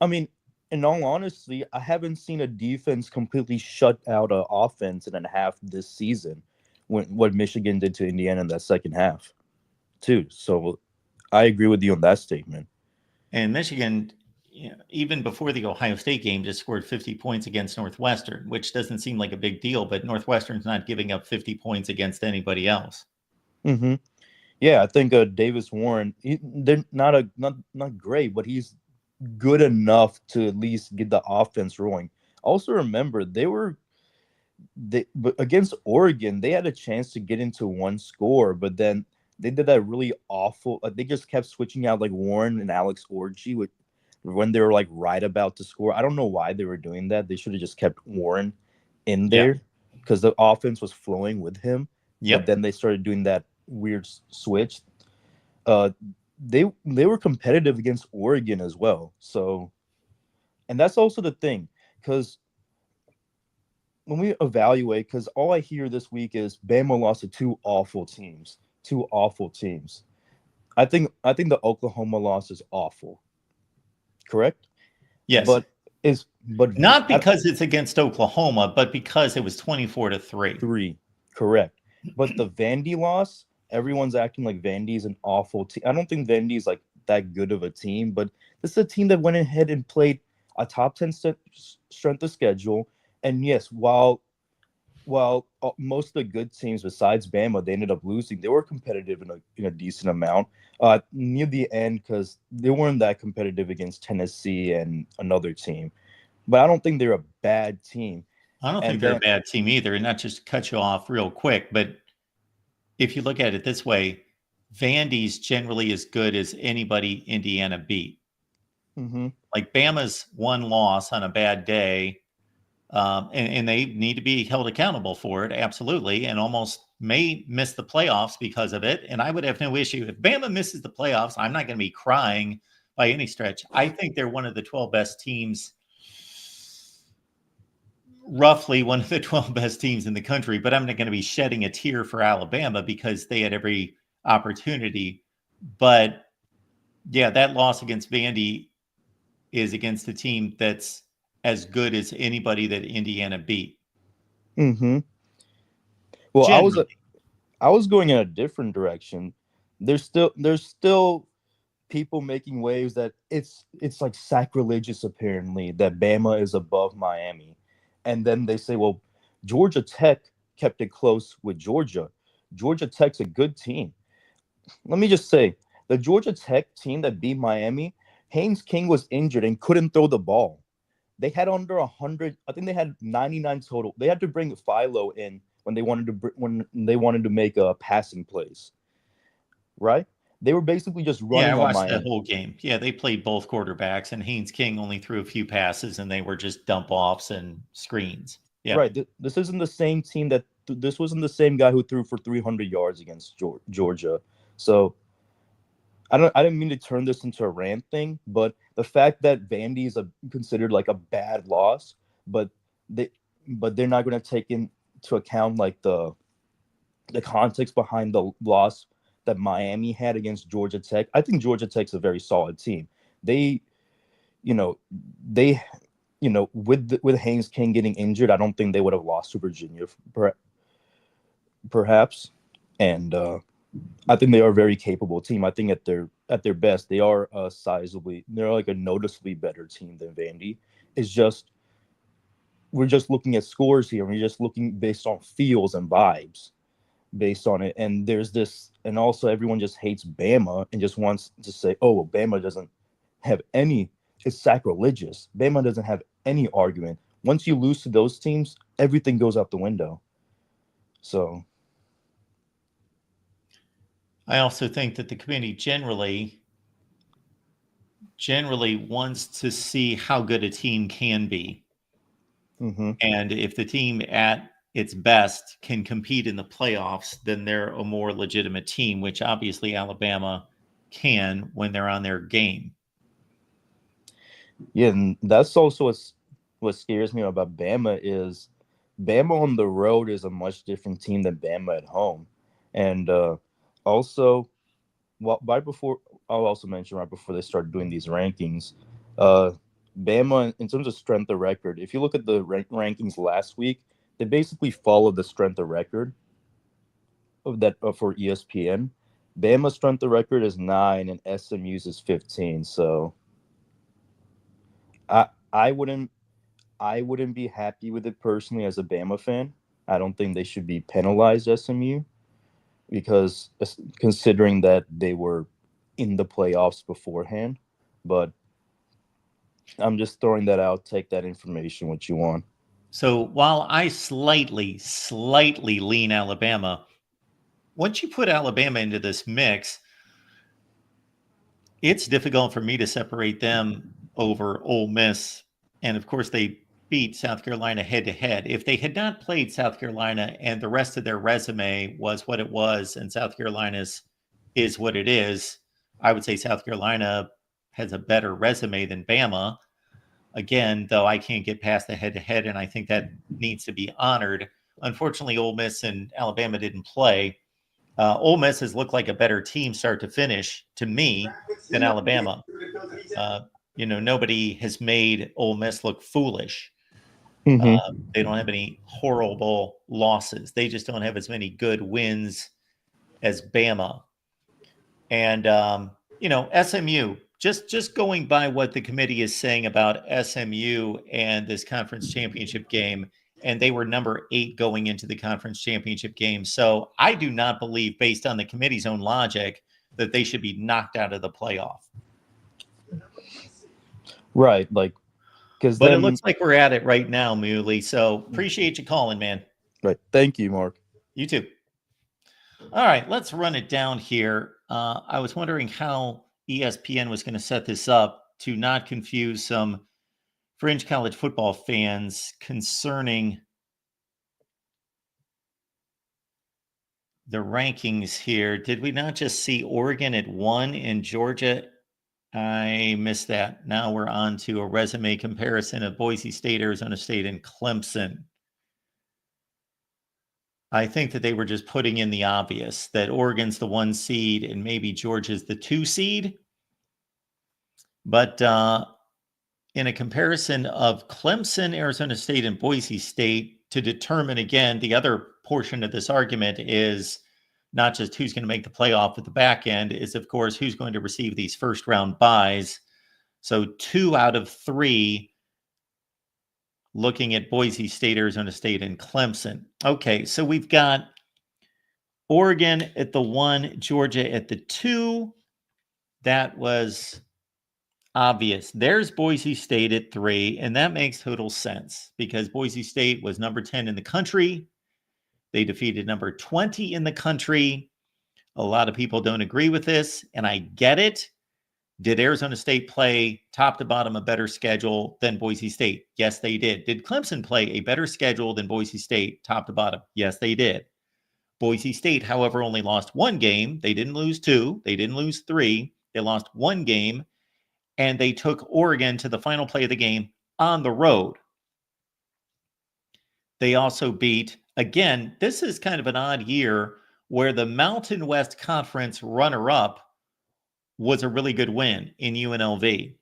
C: I mean, in all honesty, I haven't seen a defense completely shut out an offense in a half this season. When what Michigan did to Indiana in that second half, too. So I agree with you on that statement.
A: And Michigan, even before the Ohio State game, just scored 50 points against Northwestern, which doesn't seem like a big deal, but Northwestern's not giving up 50 points against anybody else.
C: Mm-hmm. Yeah, I think Davis Warren. They're not great, but he's good enough to at least get the offense rolling. Also, remember but against Oregon, they had a chance to get into one score, but then they did that really awful. They just kept switching out like Warren and Alex Orji when they were like right about to score. I don't know why they were doing that. They should have just kept Warren in there because the offense was flowing with him. But
A: Yep.
C: then they started doing that weird switch. Uh, they were competitive against Oregon as well. So, and that's also the thing because when we evaluate, because all I hear this week is Bama lost to two awful teams. Two awful teams. I think the Oklahoma loss is awful. Correct?
A: Yes.
C: But
A: Not because it's against Oklahoma, but because it was 24-3.
C: 3. Correct. But the Vandy loss, everyone's acting like Vandy's an awful team. I don't think Vandy's like that good of a team, but this is a team that went ahead and played a top 10 strength of schedule. And yes, while most of the good teams besides Bama, they ended up losing, they were competitive in a decent amount near the end because they weren't that competitive against Tennessee and another team. But I don't think they're a bad team.
A: I don't think they're a bad team either. And not just to cut you off real quick, but if you look at it this way, Vandy's generally as good as anybody Indiana beat.
C: Mm-hmm.
A: Like Bama's one loss on a bad day, and they need to be held accountable for it, absolutely, and almost may miss the playoffs because of it. And I would have no issue if Bama misses the playoffs. I'm not going to be crying by any stretch. I think they're one of the 12 best teams, roughly one of the 12 best teams in the country, but I'm not going to be shedding a tear for Alabama because they had every opportunity. But yeah, that loss against Vandy is against a team that's as good as anybody that Indiana beat.
C: Mm-hmm. Well,
A: Generally.
C: I was going in a different direction. There's still people making waves that it's like sacrilegious apparently that Bama is above Miami. And then they say, well, Georgia Tech kept it close with Georgia. Georgia Tech's a good team. Let me just say, the Georgia Tech team that beat Miami, Haynes King was injured and couldn't throw the ball. They had under 100. I think they had 99 total. They had to bring Philo in when they wanted to make passing plays, right? They were basically just running
A: I
C: on
A: watched the
C: Miami.
A: whole game. Yeah, they played both quarterbacks, and Haynes King only threw a few passes, and they were just dump offs and screens. Yeah,
C: Right. This isn't the same team this wasn't the same guy who threw for 300 yards against Georgia. So I didn't mean to turn this into a rant thing, but the fact that Vandy is considered like a bad loss, but they're not going to take into account like the context behind the loss that Miami had against Georgia Tech. I think Georgia Tech's a very solid team. They, you know, they, with Haynes King getting injured, I don't think they would have lost to Virginia, perhaps. And I think they are a very capable team. I think at their best, they are they're like a noticeably better team than Vandy. It's just we're just looking at scores here. We're just looking based on feels and vibes based on it. And there's this, and also everyone just hates Bama and just wants to say, oh, well, Bama doesn't have any, it's sacrilegious. Bama doesn't have any argument. Once you lose to those teams, everything goes out the window. So
A: I also think that the committee generally wants to see how good a team can be.
C: mm-hmm.
A: And if the team at its best can compete in the playoffs, then they're a more legitimate team, which obviously Alabama can when they're on their game.
C: Yeah, and that's also what scares me about Bama is Bama on the road is a much different team than Bama at home, and also, well, right before I'll also mention right before they start doing these rankings, uh, Bama in terms of strength of record. If you look at the rankings last week, they basically followed the strength of record of that for ESPN. Bama's strength of record is 9 and SMU's is 15. So I I wouldn't I wouldn't be happy with it personally as a Bama fan. I don't think they should be penalized SMU because considering that they were in the playoffs beforehand. But I'm just throwing that out. Take that information what you want.
A: So while I slightly lean Alabama, once you put Alabama into this mix, it's difficult for me to separate them over Ole Miss. And of course, they beat South Carolina head to head. If they had not played South Carolina and the rest of their resume was what it was, and South Carolina's is what it is, I would say South Carolina has a better resume than Bama. Again, though, I can't get past the head to head, and I think that needs to be honored. Unfortunately, Ole Miss and Alabama didn't play. Ole Miss has looked like a better team start to finish to me than Alabama. Uh, nobody has made Ole Miss look foolish.
C: Mm-hmm.
A: They don't have any horrible losses. They just don't have as many good wins as Bama. And SMU. Just going by what the committee is saying about SMU and this conference championship game, and they were number 8 going into the conference championship game. So I do not believe, based on the committee's own logic, that they should be knocked out of the playoff.
C: Right, like because
A: But it
C: then
A: looks like we're at it right now, Muley. So appreciate you calling, man.
C: right. Thank you, Mark.
A: You too. All right, let's run it down here. I was wondering how ESPN was going to set this up to not confuse some fringe college football fans concerning the rankings here. Did we not just see Oregon at 1 and Georgia? I missed that. Now we're on to a resume comparison of Boise State, Arizona State, and Clemson. I think that they were just putting in the obvious that Oregon's the 1 seed and maybe Georgia's the 2 seed. But in a comparison of Clemson, Arizona State, and Boise State, to determine again, the other portion of this argument is not just who's going to make the playoff at the back end, is of course who's going to receive these first round buys. So 2 out of 3 looking at Boise State, Arizona State, and Clemson. Okay, so we've got Oregon at the 1, Georgia at the 2. That was obvious. There's Boise State at 3, and that makes total sense because Boise State was number 10 in the country. They defeated number 20 in the country. A lot of people don't agree with this, and I get it. Did Arizona State play top to bottom a better schedule than Boise State? Yes, they did. Did Clemson play a better schedule than Boise State top to bottom? Yes, they did. Boise State, however, only lost 1 game. They didn't lose 2. They didn't lose 3. They lost 1 game, and they took Oregon to the final play of the game on the road. They also beat, again, this is kind of an odd year where the Mountain West Conference runner-up was a really good win in UNLV,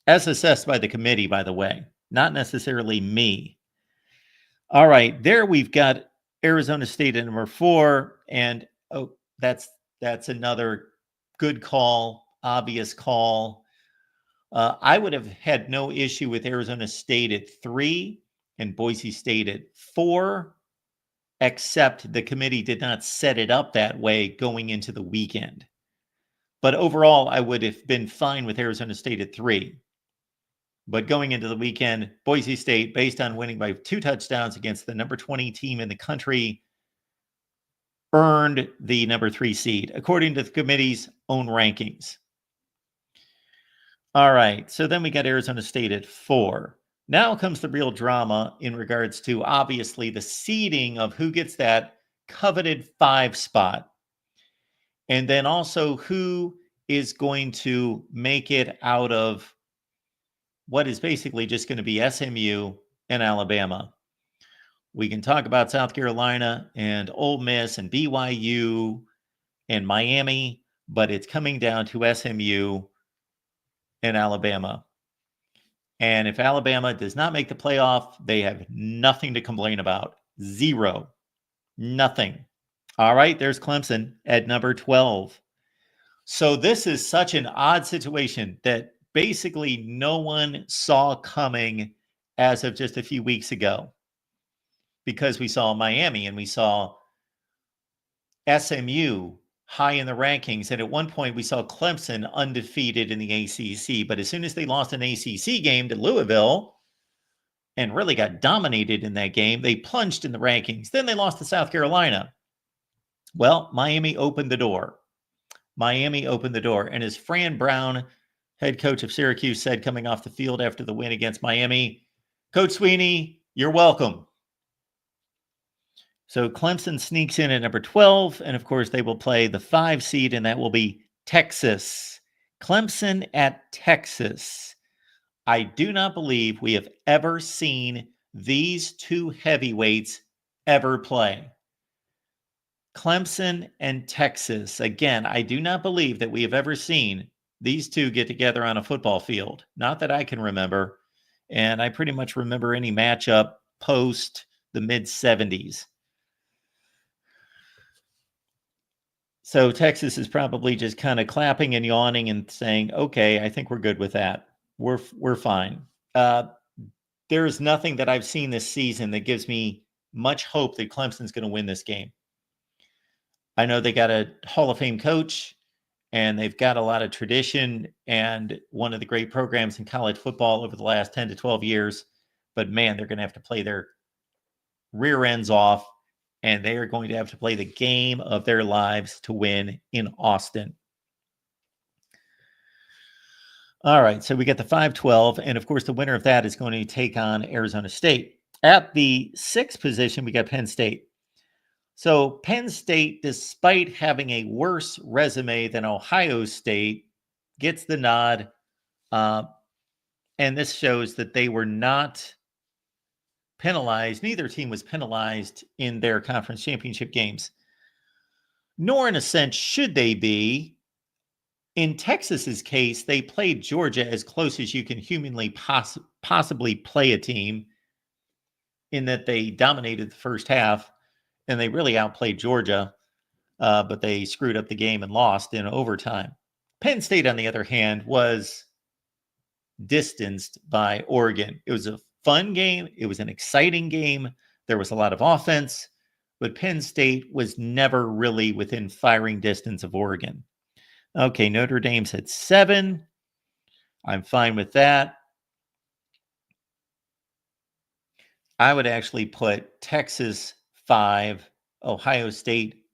A: as assessed by the committee, by the way, not necessarily me. All right, there we've got Arizona State at number 4, and that's another good call, obvious call. I would have had no issue with Arizona State at 3 and Boise State at 4, except the committee did not set it up that way going into the weekend. But overall, I would have been fine with Arizona State at 3. But going into the weekend, Boise State, based on winning by 2 touchdowns against the number 20 team in the country, earned the number 3 seed, according to the committee's own rankings. All right, so then we got Arizona State at 4. Now comes the real drama in regards to, obviously, the seeding of who gets that coveted 5 spot. And then also who is going to make it out of what is basically just going to be SMU and Alabama. We can talk about South Carolina and Ole Miss and BYU and Miami, but it's coming down to SMU and Alabama. And if Alabama does not make the playoff, they have nothing to complain about. Zero. Nothing. All right, there's Clemson at number 12. So this is such an odd situation that basically no one saw coming as of just a few weeks ago, because we saw Miami and we saw SMU high in the rankings. And at one point, we saw Clemson undefeated in the ACC. But as soon as they lost an ACC game to Louisville and really got dominated in that game, they plunged in the rankings. Then they lost to South Carolina. Well, Miami opened the door. Miami opened the door. And as Fran Brown, head coach of Syracuse, said coming off the field after the win against Miami, Coach Sweeney, you're welcome. So Clemson sneaks in at number 12, and of course they will play the 5 seed, and that will be Texas. Clemson at Texas. I do not believe we have ever seen these two heavyweights ever play. Clemson and Texas. Again, I do not believe that we have ever seen these two get together on a football field. Not that I can remember. And I pretty much remember any matchup post the mid-70s. So Texas is probably just kind of clapping and yawning and saying, okay, I think we're good with that. We're fine. There is nothing that I've seen this season that gives me much hope that Clemson's going to win this game. I know they got a Hall of Fame coach and they've got a lot of tradition and one of the great programs in college football over the last 10 to 12 years. But man, they're going to have to play their rear ends off. And they are going to have to play the game of their lives to win in Austin. All right, so we got the 5-12, and of course the winner of that is going to take on Arizona State. At the 6th position, we got Penn State. So Penn State, despite having a worse resume than Ohio State, gets the nod. And this shows that they were not penalized. Neither team was penalized in their conference championship games, nor in a sense should they be. In Texas's case, they played Georgia as close as you can humanly possibly play a team, in that they dominated the first half and they really outplayed Georgia, but they screwed up the game and lost in overtime. Penn State, on the other hand, was distanced by Oregon. It was a fun game. It was an exciting game. There was a lot of offense, but Penn State was never really within firing distance of Oregon. Okay, Notre Dame's at 7. I'm fine with that. I would actually put Texas 5, Ohio State.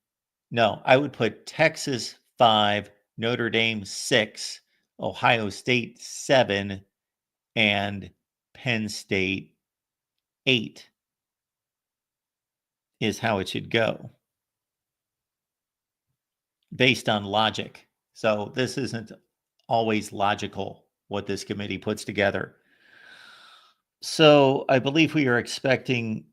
A: No, I would put Texas 5, Notre Dame 6, Ohio State 7, and Penn State 8 is how it should go, based on logic. So this isn't always logical, what this committee puts together. So I believe we are expecting,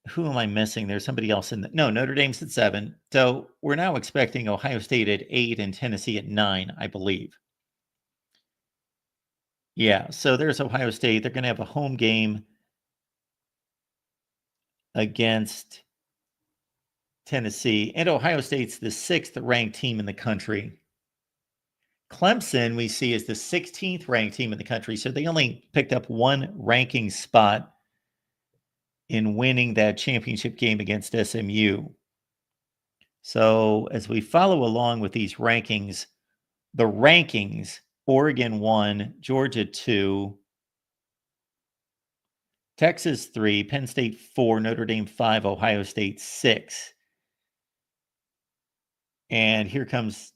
A: who am I missing? There's somebody else in the, no, Notre Dame's at 7. So we're now expecting Ohio State at 8 and Tennessee at 9, I believe. Yeah, so there's Ohio State. They're going to have a home game against Tennessee. And Ohio State's the 6th ranked team in the country. Clemson, we see, is the 16th ranked team in the country. So they only picked up one ranking spot in winning that championship game against SMU. So as we follow along with these rankings, the rankings, Oregon 1, Georgia 2, Texas 3, Penn State 4, Notre Dame 5, Ohio State 6. And here comes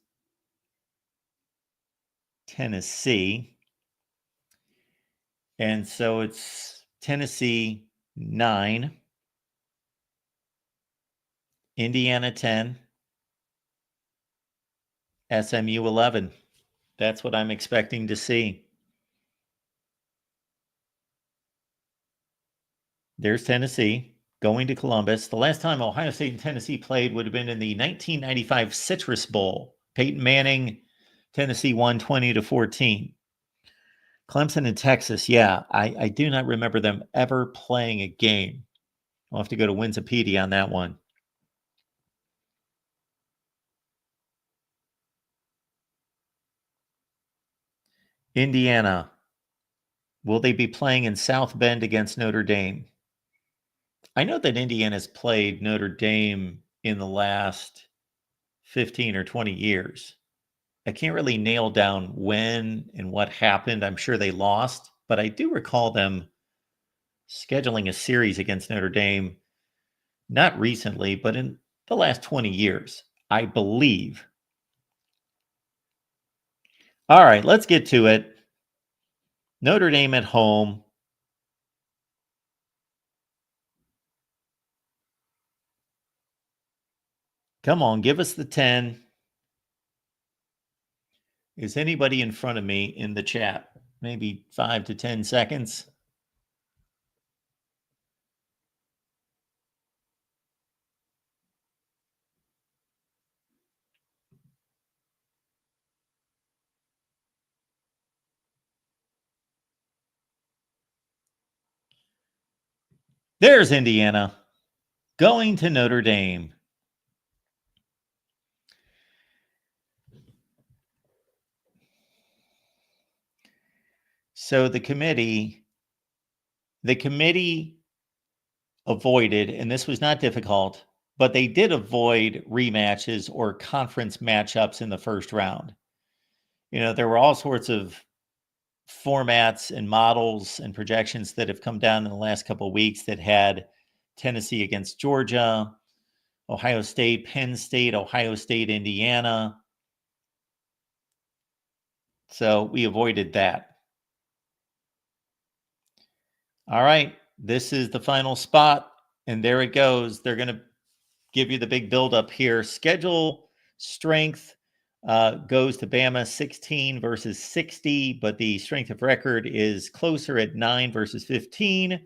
A: Tennessee. And so it's Tennessee 9, Indiana 10, SMU 11. That's what I'm expecting to see. There's Tennessee going to Columbus. The last time Ohio State and Tennessee played would have been in the 1995 Citrus Bowl. Peyton Manning, Tennessee won 20-14. Clemson and Texas, yeah, I do not remember them ever playing a game. I'll have to go to Wikipedia on that one. Indiana, will they be playing in South Bend against Notre Dame? I know that Indiana's played Notre Dame in the last 15 or 20 years. I can't really nail down when and what happened. I'm sure they lost, but I do recall them scheduling a series against Notre Dame, not recently, but in the last 20 years, I believe. All right, let's get to it. Notre Dame at home. Come on, give us the 10. Is anybody in front of me in the chat? Maybe 5 to 10 seconds. There's Indiana going to Notre Dame. So the committee avoided, and this was not difficult, but they did avoid rematches or conference matchups in the first round. You know, there were all sorts of formats and models and projections that have come down in the last couple of weeks that had Tennessee against Georgia, Ohio State, Penn State, Ohio State, Indiana. So we avoided that. All right, this is the final spot, and there it goes. They're going to give you the big buildup here. Schedule strength goes to Bama 16 versus 60, but the strength of record is closer at 9 versus 15.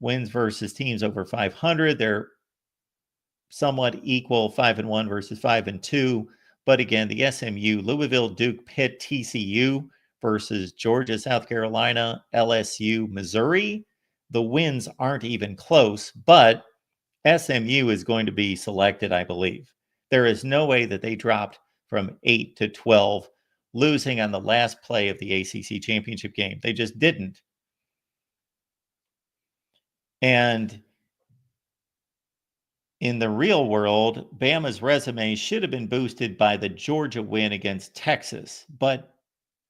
A: Wins versus teams over 500. They're somewhat equal, 5-1 versus 5-2. But again, the SMU, Louisville, Duke, Pitt, TCU versus Georgia, South Carolina, LSU, Missouri. The wins aren't even close, but SMU is going to be selected, I believe. There is no way that they dropped from 8 to 12, losing on the last play of the ACC championship game. They just didn't. And in the real world, Bama's resume should have been boosted by the Georgia win against Texas, but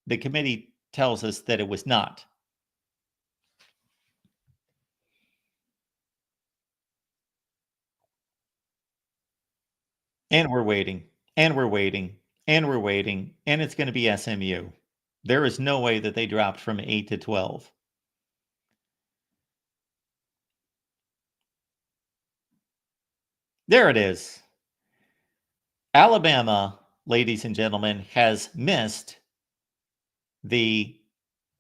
A: the committee tells us that it was not. And we're waiting, and we're waiting, and we're waiting, and it's going to be SMU. There is no way that they dropped from 8 to 12. There it is. Alabama, ladies and gentlemen, has missed the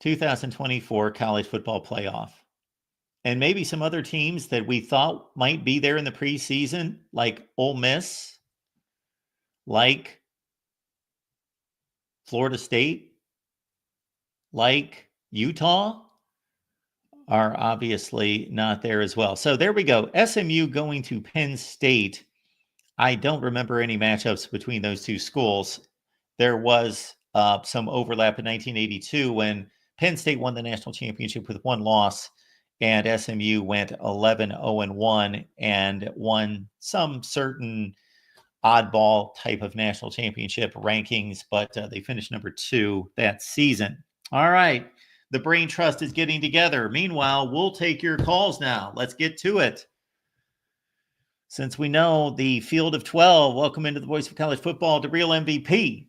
A: 2024 college football playoff. And maybe some other teams that we thought might be there in the preseason, like Ole Miss, like Florida State, like Utah, are obviously not there as well. So there we go. SMU going to Penn State. I don't remember any matchups between those two schools. There was some overlap in 1982 when Penn State won the national championship with one loss, and SMU went 11-0-1 and won some certain oddball type of national championship rankings, but they finished number 2 that season. All right. The Brain Trust is getting together. Meanwhile, we'll take your calls now. Let's get to it. Since we know the field of 12, welcome into the Voice of College Football, the real MVP.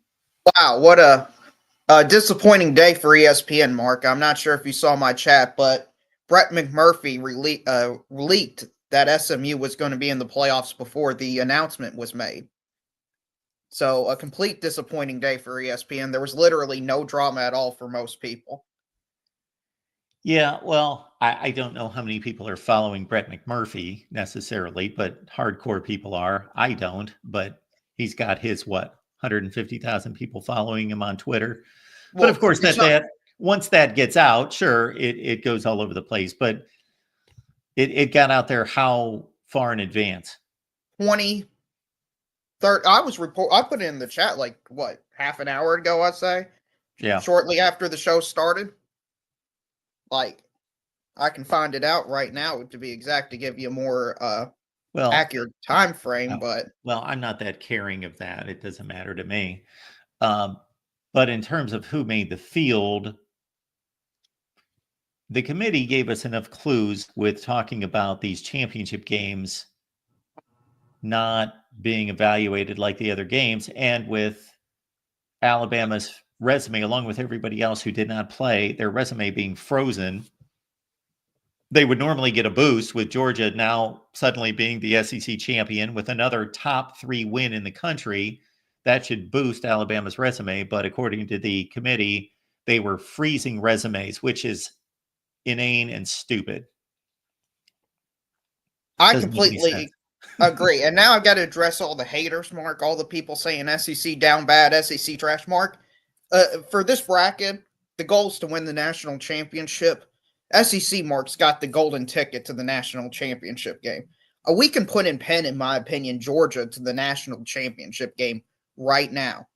D: Wow, what a disappointing day for ESPN, Mark. I'm not sure if you saw my chat, but Brett McMurphy leaked that SMU was going to be in the playoffs before the announcement was made. So a complete disappointing day for ESPN. There was literally no drama at all for most people.
A: Yeah, well, I don't know how many people are following Brett McMurphy necessarily, but hardcore people are. I don't, but he's got his 150,000 people following him on Twitter. But of
D: Well,
A: course,
D: it's not
A: that once that gets out, sure, it goes all over the place. But it got out there how far in advance?
D: 20, 30. I put it in the chat like what, half an hour ago, I'd say.
A: Yeah.
D: Shortly after the show started. Like, I can find it out right now to be exact to give you a more
A: Well,
D: accurate time frame, but
A: well, I'm not that caring of that. It doesn't matter to me. But in terms of who made the field, the committee gave us enough clues with talking about these championship games not being evaluated like the other games, and with Alabama's resume, along with everybody else who did not play, their resume being frozen. They would normally get a boost with Georgia now suddenly being the SEC champion with another top 3 win in the country. That should boost Alabama's resume. But according to the committee, they were freezing resumes, which is inane and stupid.
D: I
A: Doesn't make any
D: completely
A: sense.
D: agree. And now I've got to address all the haters, Mark, all the people saying SEC down bad, SEC trash, Mark. For this bracket, the goal is to win the national championship. SEC, Mark's got the golden ticket to the national championship game. We can put in pen, in my opinion, Georgia to the national championship game right now.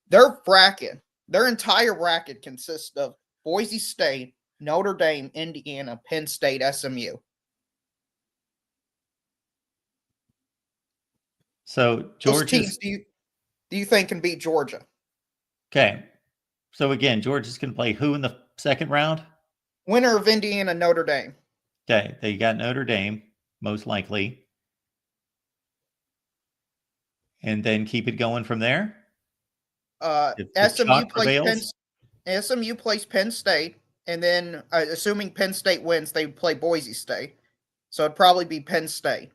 D: Their bracket, their entire bracket consists of Boise State, Notre Dame, Indiana, Penn State, SMU.
A: So
D: Those teams do you think can beat Georgia?
A: Okay. So again, Georgia's going to play who in the second round?
D: Winner of Indiana, Notre Dame.
A: Okay. They got Notre Dame, most likely. And then keep it going from there. If
D: SMU plays Penn State, and then assuming Penn State wins, they play Boise State. So it'd probably be Penn State.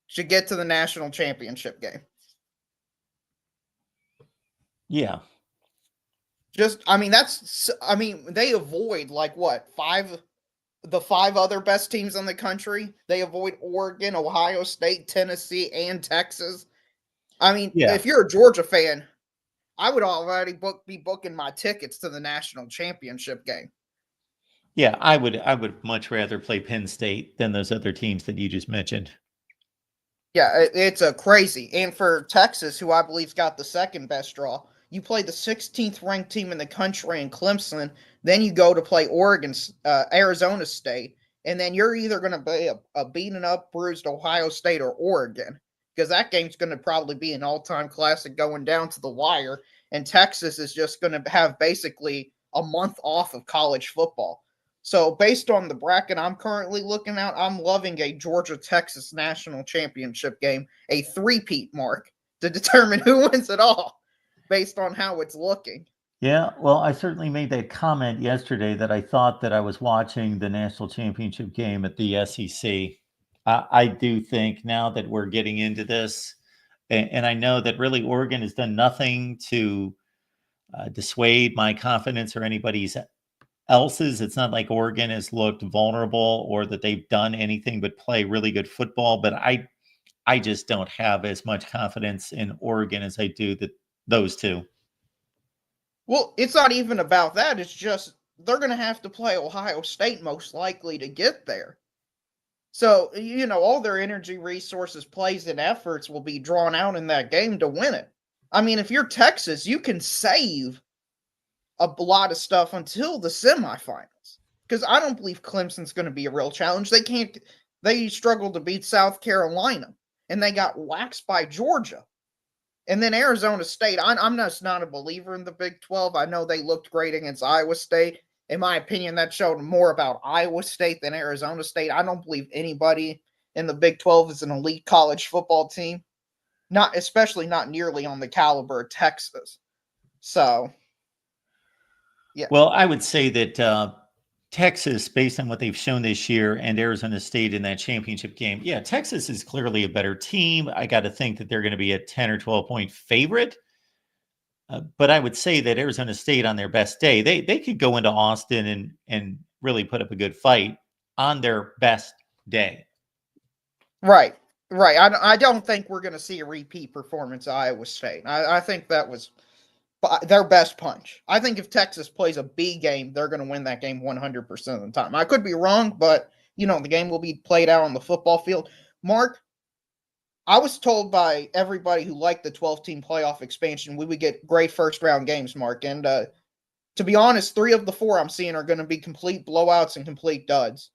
D: Should get to the national championship game.
A: Yeah.
D: They avoid like what, the 5 other best teams in the country. They avoid Oregon, Ohio State, Tennessee, and Texas. If you're a Georgia fan, I would already be booking my tickets to the national championship game.
A: Yeah, I would much rather play Penn State than those other teams that you just mentioned.
D: Yeah, it's a crazy. And for Texas, who I believe's got the second best draw, you play the 16th ranked team in the country in Clemson, then you go to play Arizona State, and then you're either going to be a beaten up, bruised Ohio State or Oregon, because that game's going to probably be an all-time classic going down to the wire, and Texas is just going to have basically a month off of college football. So based on the bracket I'm currently looking at, I'm loving a Georgia-Texas national championship game, a three-peat, Mark, to determine who wins it all based on how it's looking.
A: Yeah, well, I certainly made that comment yesterday that I thought that I was watching the national championship game at the SEC. I do think now that we're getting into this, and I know that really Oregon has done nothing to dissuade my confidence or anybody's else's. It's not like Oregon has looked vulnerable or that they've done anything but play really good football. But I just don't have as much confidence in Oregon as I do those two.
D: Well, it's not even about that. It's just they're going to have to play Ohio State most likely to get there. So, all their energy, resources, plays, and efforts will be drawn out in that game to win it. If you're Texas, you can save a lot of stuff until the semifinals, because I don't believe Clemson's going to be a real challenge. They struggled to beat South Carolina, and they got waxed by Georgia. And then Arizona State, I'm just not a believer in the Big 12. I know they looked great against Iowa State. In my opinion, that showed more about Iowa State than Arizona State. I don't believe anybody in the Big 12 is an elite college football team, especially not nearly on the caliber of Texas. So, yeah.
A: Well, I would say that Texas, based on what they've shown this year, and Arizona State in that championship game, yeah, Texas is clearly a better team. I got to think that they're going to be a 10 or 12 point favorite. But I would say that Arizona State on their best day, they could go into Austin and really put up a good fight on their best day.
D: Right. Right. I don't think we're going to see a repeat performance at Iowa State. I think that was their best punch. I think if Texas plays a B game, they're going to win that game 100% of the time. I could be wrong, but, the game will be played out on the football field. Mark, I was told by everybody who liked the 12-team playoff expansion we would get great first-round games, Mark. And to be honest, 3 of the 4 I'm seeing are going to be complete blowouts and complete duds.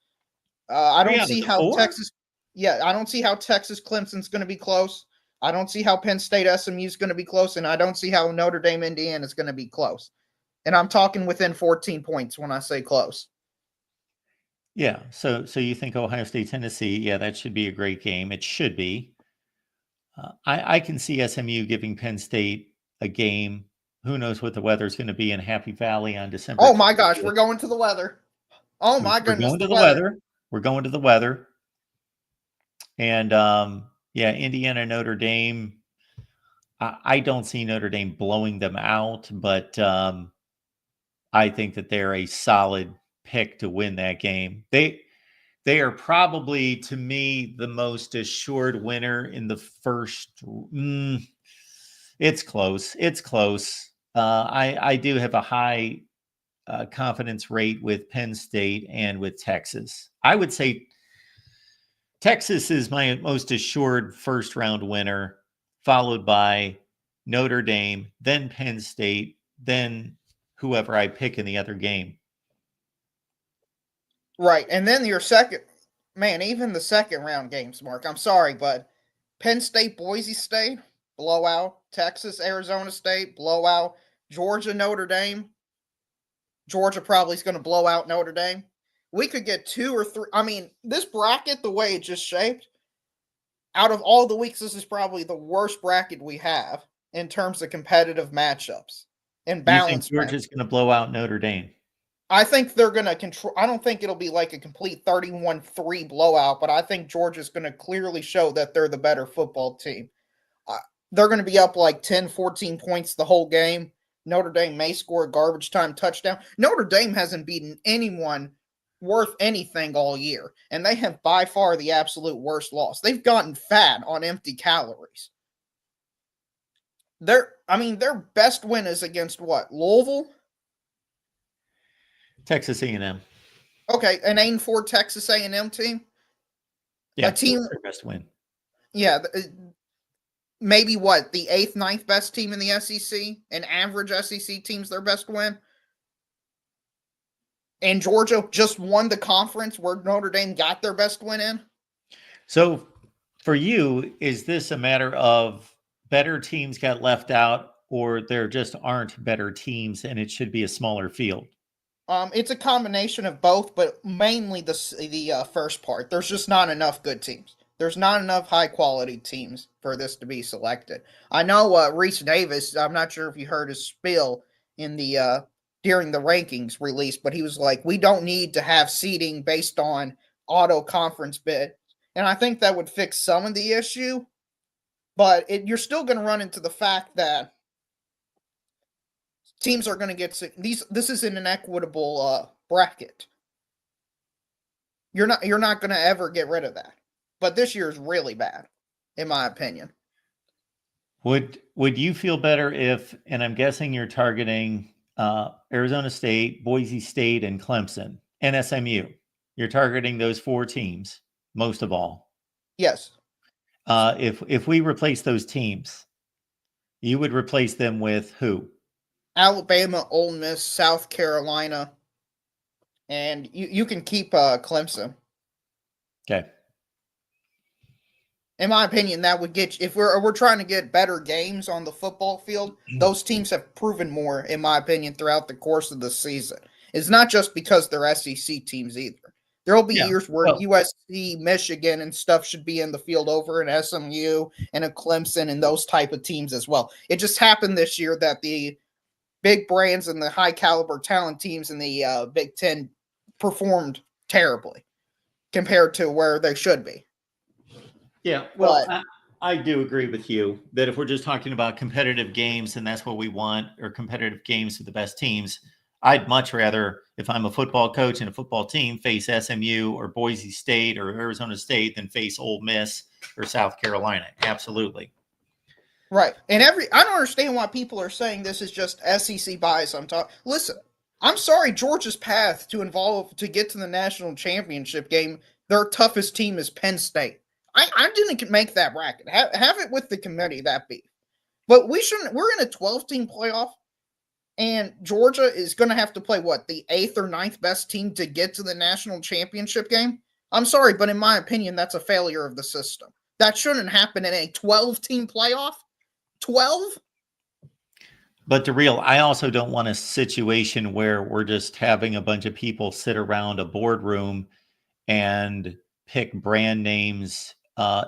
D: I don't see how Texas – I don't see how Texas Clemson's going to be close. I don't see how Penn State SMU is going to be close, and I don't see how Notre Dame Indiana is going to be close. And I'm talking within 14 points when I say close.
A: Yeah, so you think Ohio State, Tennessee, yeah, that should be a great game. It should be. I can see SMU giving Penn State a game. Who knows what the weather's going to be in Happy Valley on December.
D: Oh, my gosh, we're going to the weather. Oh, my goodness.
A: We're going to the weather. We're going to the weather. And, Indiana, Notre Dame. I don't see Notre Dame blowing them out, but I think that they're a solid pick to win that game. They are probably, to me, the most assured winner in the first. It's close. It's close. I do have a high confidence rate with Penn State and with Texas. I would say Texas is my most assured first round winner, followed by Notre Dame, then Penn State, then whoever I pick in the other game.
D: Right. And then your second, even the second round games, Mark, I'm sorry, but Penn State, Boise State, blowout. Texas, Arizona State, blowout. Georgia, Notre Dame. Georgia probably is going to blow out Notre Dame. We could get 2 or 3. I mean, this bracket, the way it just shaped, out of all the weeks, this is probably the worst bracket we have in terms of competitive matchups and balance.
A: You think Georgia's going to blow out Notre Dame?
D: I think they're going to control. I don't think it'll be like a complete 31-3 blowout, but I think Georgia's going to clearly show that they're the better football team. They're going to be up like 10, 14 points the whole game. Notre Dame may score a garbage time touchdown. Notre Dame hasn't beaten anyone worth anything all year, and they have by far the absolute worst loss. They've gotten fat on empty calories. Their best win is against what? Louisville?
A: Texas A&M.
D: Okay, an 8-4 Texas A&M team.
A: Yeah,
D: a team
A: their best win.
D: Yeah, maybe what, the 8th, 9th best team in the SEC? An average SEC team's their best win. And Georgia just won the conference where Notre Dame got their best win in.
A: So for you, is this a matter of better teams got left out, or there just aren't better teams and it should be a smaller field?
D: It's a combination of both, but mainly the first part. There's just not enough good teams. There's not enough high-quality teams for this to be selected. I know Reese Davis, I'm not sure if you heard his spiel in the during the rankings release, but he was like, we don't need to have seeding based on auto conference bid. And I think that would fix some of the issue, but you're still going to run into the fact that teams are going to get this is an inequitable bracket. You're not going to ever get rid of that. But this year is really bad, in my opinion.
A: Would you feel better if, and I'm guessing you're targeting Arizona State, Boise State, and Clemson, and SMU. You're targeting those 4 teams, most of all.
D: Yes.
A: If we replace those teams, you would replace them with who?
D: Alabama, Ole Miss, South Carolina, and you can keep Clemson.
A: Okay.
D: In my opinion, that would get you, if we're trying to get better games on the football field, those teams have proven more, in my opinion, throughout the course of the season. It's not just because they're SEC teams either. There will be years where USC, Michigan, and stuff should be in the field over an SMU and a Clemson and those type of teams as well. It just happened this year that the big brands and the high caliber talent teams in the Big Ten performed terribly compared to where they should be.
A: Yeah, well, I do agree with you that if we're just talking about competitive games and that's what we want, or competitive games with the best teams, I'd much rather, if I'm a football coach and a football team, face SMU or Boise State or Arizona State than face Ole Miss or South Carolina. Absolutely.
D: Right. And I don't understand why people are saying this is just SEC bias. Listen, I'm sorry, Georgia's path to get to the national championship game, their toughest team is Penn State. I didn't make that bracket. Have it with the committee, that be. But we're in a 12-team playoff, and Georgia is going to have to play, the 8th or 9th best team to get to the national championship game? I'm sorry, but in my opinion, that's a failure of the system. That shouldn't happen in a 12-team playoff. 12?
A: But I also don't want a situation where we're just having a bunch of people sit around a boardroom and pick brand names,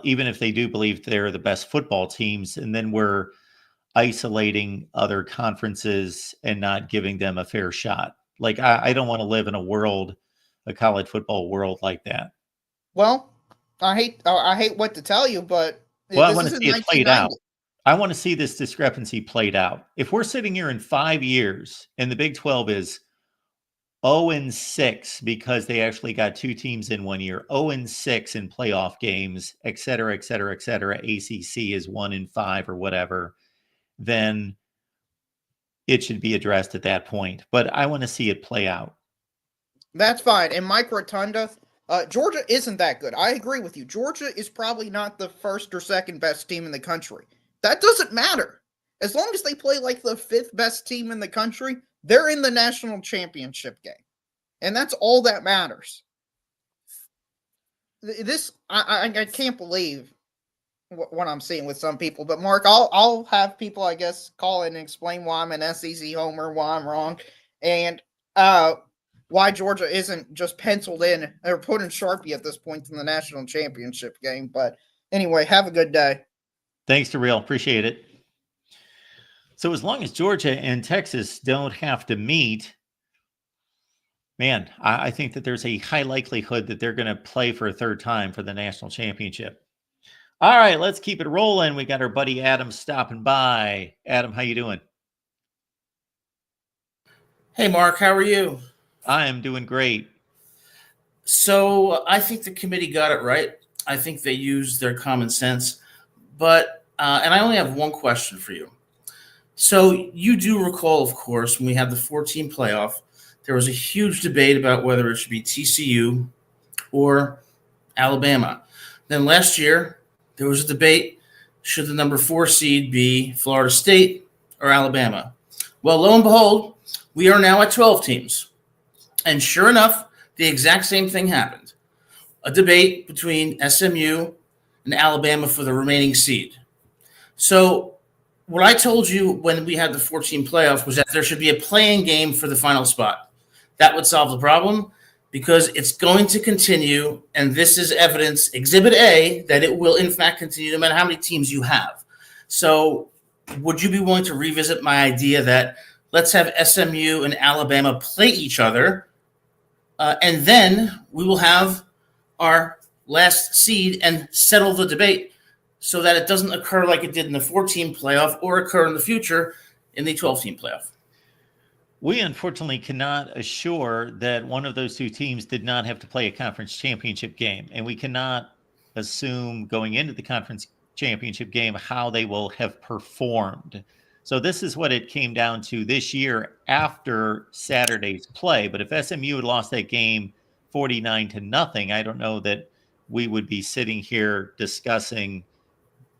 A: even if they do believe they're the best football teams, and then we're isolating other conferences and not giving them a fair shot. Like, I don't want to live in a college football world like that.
D: Well, I hate what to tell you, but
A: I want to see it played out. I want to see this discrepancy played out. If we're sitting here in 5 years and the Big 12 is 0-6 because they actually got 2 teams in 1 year, 0-6 in playoff games, et cetera, et cetera, et cetera, ACC is 1-5 or whatever, then it should be addressed at that point. But I want to see it play out.
D: That's fine. And Mike Rotunda, Georgia isn't that good. I agree with you. Georgia is probably not the first or second best team in the country. That doesn't matter. As long as they play like the 5th best team in the country, they're in the national championship game. And that's all that matters. I can't believe what I'm seeing with some people. But Mark, I'll have people, I guess, call in and explain why I'm an SEC homer, why I'm wrong, and why Georgia isn't just penciled in or put in Sharpie at this point in the national championship game. But anyway, have a good day.
A: Thanks, Terrell. Appreciate it. So as long as Georgia and Texas don't have to meet, man, I think that there's a high likelihood that they're going to play for a third time for the national championship. All right, let's keep it rolling. We got our buddy Adam stopping by. Adam, how you doing?
E: Hey, Mark, how are you?
A: I am doing great.
E: So I think the committee got it right. I think they used their common sense. But, and I only have one question for you. So you do recall, of course, when we had the 14 playoff, there was a huge debate about whether it should be TCU or Alabama. Then last year, there was a debate, should the number 4 seed be Florida State or Alabama? Well, lo and behold, we are now at 12 teams. And sure enough, the exact same thing happened. A debate between SMU and Alabama for the remaining seed. So what I told you when we had the 14 playoff was that there should be a playing game for the final spot. That would solve the problem because it's going to continue, and this is evidence, Exhibit A, that it will in fact continue no matter how many teams you have. So would you be willing to revisit my idea that let's have SMU and Alabama play each other, and then we will have our last seed and settle the debate so that it doesn't occur like it did in the 14 playoff or occur in the future in the 12-team playoff?
A: We unfortunately cannot assure that one of those 2 teams did not have to play a conference championship game. And we cannot assume going into the conference championship game how they will have performed. So this is what it came down to this year after Saturday's play. But if SMU had lost that game 49-0, I don't know that we would be sitting here discussing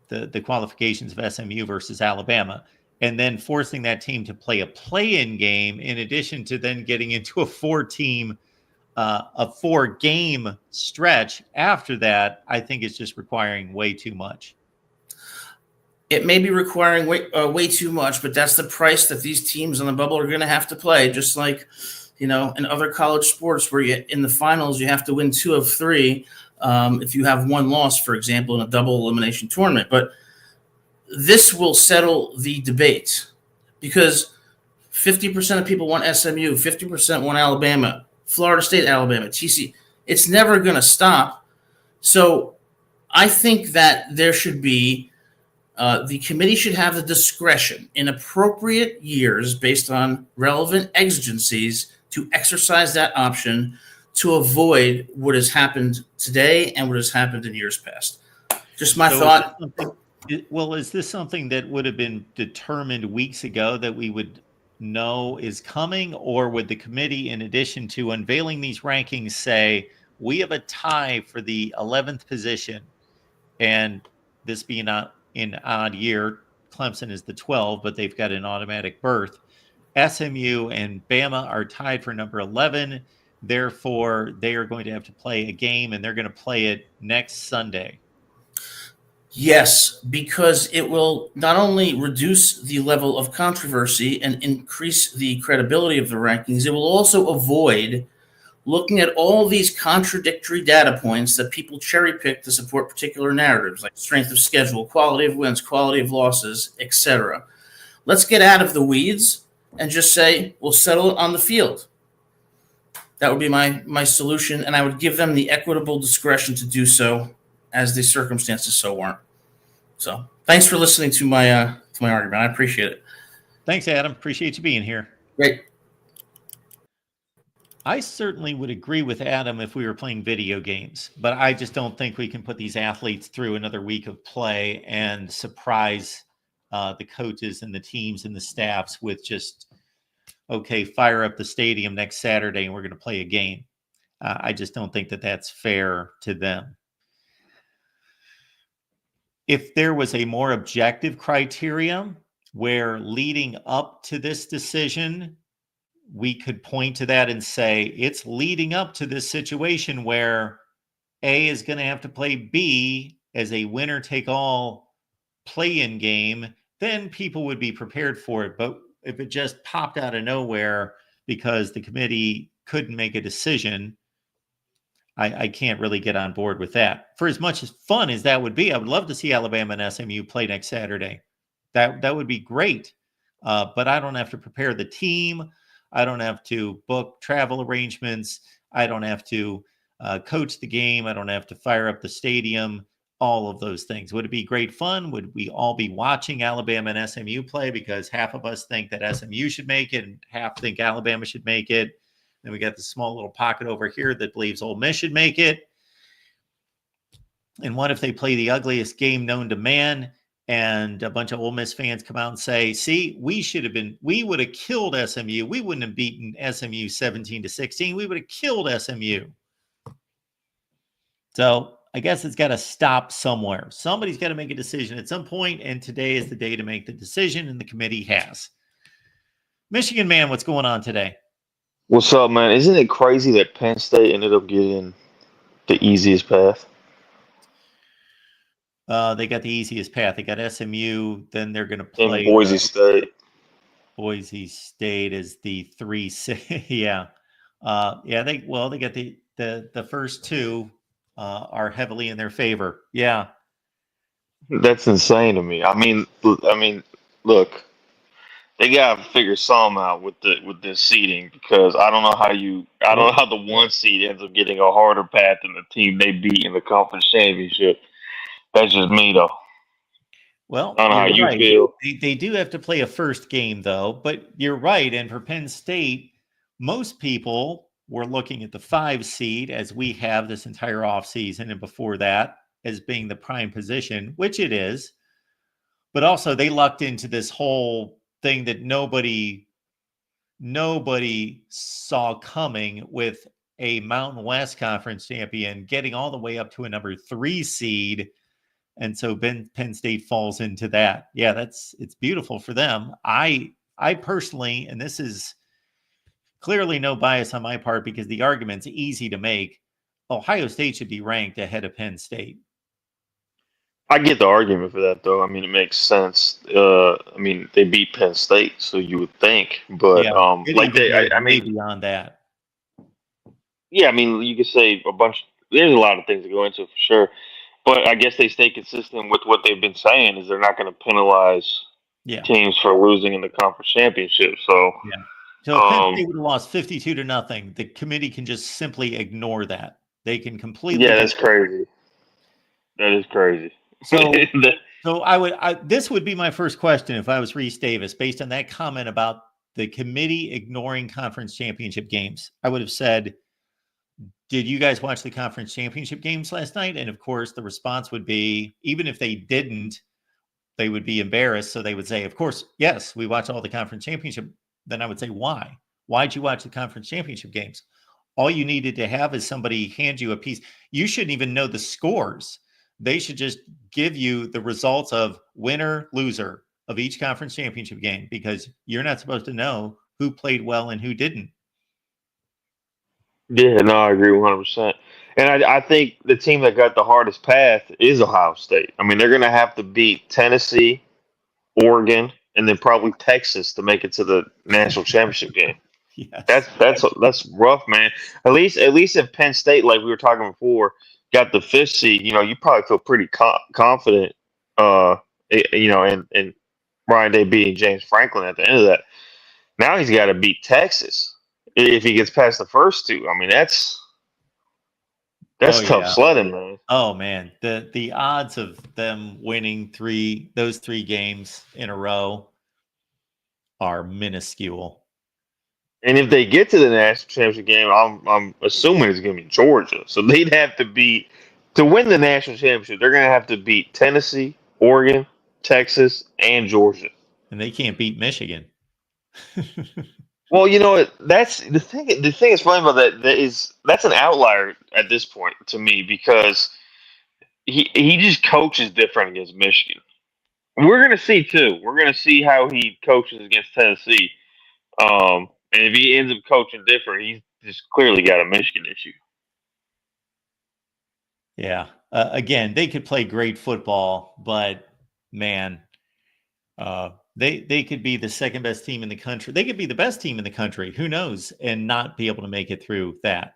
A: the qualifications of SMU versus Alabama, and then forcing that team to play a play-in game in addition to then getting into a 4-game stretch after that. I think it's just requiring way too much.
E: It may be requiring way too much, but that's the price that these teams on the bubble are going to have to play. Just like, in other college sports where in the finals you have to win 2 of 3 if you have 1 loss, for example, in a double elimination tournament. But this will settle the debate because 50% of people want SMU, 50% want Alabama, Florida State, Alabama, TCU. It's never going to stop. So I think that there should be the committee should have the discretion in appropriate years based on relevant exigencies to exercise that option to avoid what has happened today and what has happened in years past. Just my thought.
A: Is this something that would have been determined weeks ago that we would know is coming, or would the committee, in addition to unveiling these rankings, say we have a tie for the 11th position, and this being an odd year, Clemson is the 12, but they've got an automatic berth. SMU and Bama are tied for number 11. Therefore, they are going to have to play a game, and they're going to play it next Sunday.
E: Yes, because it will not only reduce the level of controversy and increase the credibility of the rankings, it will also avoid looking at all these contradictory data points that people cherry pick to support particular narratives, like strength of schedule, quality of wins, quality of losses, etc. Let's get out of the weeds and just say we'll settle it on the field. That would be my solution, and I would give them the equitable discretion to do so as the circumstances so warrant. So thanks for listening to my argument. I appreciate it.
A: Thanks, Adam. Appreciate you being here.
E: Great.
A: I certainly would agree with Adam if we were playing video games, but I just don't think we can put these athletes through another week of play and surprise the coaches and the teams and the staffs with just, okay, fire up the stadium next Saturday and we're going to play a game. I just don't think that that's fair to them. If there was a more objective criteria where leading up to this decision, we could point to that and say it's leading up to this situation where A is going to have to play B as a winner take all play-in game, then people would be prepared for it. But if it just popped out of nowhere because the committee couldn't make a decision, I can't really get on board with that. For as much as fun as that would be, I would love to see Alabama and SMU play next Saturday. That would be great. But I don't have to prepare the team. I don't have to book travel arrangements. I don't have to coach the game. I don't have to fire up the stadium, all of those things. Would it be great fun? Would we all be watching Alabama and SMU play because half of us think that SMU should make it and half think Alabama should make it? Then we got the small little pocket over here that believes Ole Miss should make it. And what if they play the ugliest game known to man and a bunch of Ole Miss fans come out and say, see, we would have killed SMU. We wouldn't have beaten SMU 17-16. We would have killed SMU. So I guess it's got to stop somewhere. Somebody's got to make a decision at some point, and today is the day to make the decision, and the committee has. Michigan Man, what's going on today?
F: What's up, man? Isn't it crazy that Penn State ended up getting the easiest path?
A: They got the easiest path. They got SMU. Then they're going to play
F: in Boise State.
A: Boise State is the 3-6. Yeah. They got the first two are heavily in their favor. Yeah.
F: That's insane to me. I mean, look, they gotta figure something out with this seeding, because I don't know how the one seed ends up getting a harder path than the team they beat in the conference championship. That's just me, though.
A: Well,
F: I don't know how you feel.
A: They do have to play a first game, though, but you're right. And for Penn State, most people were looking at the 5 seed, as we have this entire offseason and before that, as being the prime position, which it is. But also they lucked into this whole thing that nobody saw coming, with a Mountain West Conference champion getting all the way up to a number 3 seed. And so Penn State falls into that. Yeah, it's beautiful for them. I personally, and this is clearly no bias on my part because the argument's easy to make, Ohio State should be ranked ahead of Penn State.
F: I get the argument for that, though. I mean, it makes sense. They beat Penn State, so you would think, but
A: beyond that.
F: Yeah, I mean, you could say a bunch. There's a lot of things to go into for sure, but I guess they stay consistent with what they've been saying, is they're not going to penalize teams for losing in the conference championship. So,
A: So if Penn State would have lost 52-0, the committee can just simply ignore that. They can completely.
F: Yeah, that's crazy. That is crazy.
A: So, this would be my first question if I was Reese Davis, based on that comment about the committee ignoring conference championship games. I would have said, did you guys watch the conference championship games last night? And of course, the response would be, even if they didn't, they would be embarrassed. So they would say, of course, yes, we watch all the conference championship. Then I would say, why? Why'd you watch the conference championship games? All you needed to have is somebody hand you a piece. You shouldn't even know the scores. They should just give you the results of winner, loser of each conference championship game, because you're not supposed to know who played well and who didn't.
F: Yeah, no, I agree 100%. And I think the team that got the hardest path is Ohio State. I mean, they're going to have to beat Tennessee, Oregon, and then probably Texas to make it to the national championship game.
A: Yes.
F: That's rough, man. At least if Penn State, like we were talking before, got the fifth seed, you probably feel pretty confident, and Ryan Day beating James Franklin at the end of that. Now he's got to beat Texas if he gets past the first two. I mean, that's tough sledding, man.
A: Oh man, the odds of them winning those three games in a row are minuscule.
F: And if they get to the national championship game, I'm assuming it's going to be Georgia. So they'd have to win the national championship. They're going to have to beat Tennessee, Oregon, Texas, and Georgia.
A: And they can't beat Michigan.
F: Well, that's the thing. The thing is funny about that's an outlier at this point to me, because he just coaches different against Michigan. We're going to see too. We're going to see how he coaches against Tennessee. And if he ends up coaching different, he's just clearly got a Michigan issue.
A: Yeah. Again, they could play great football, but man, they could be the second best team in the country. They could be the best team in the country. Who knows? And not be able to make it through that.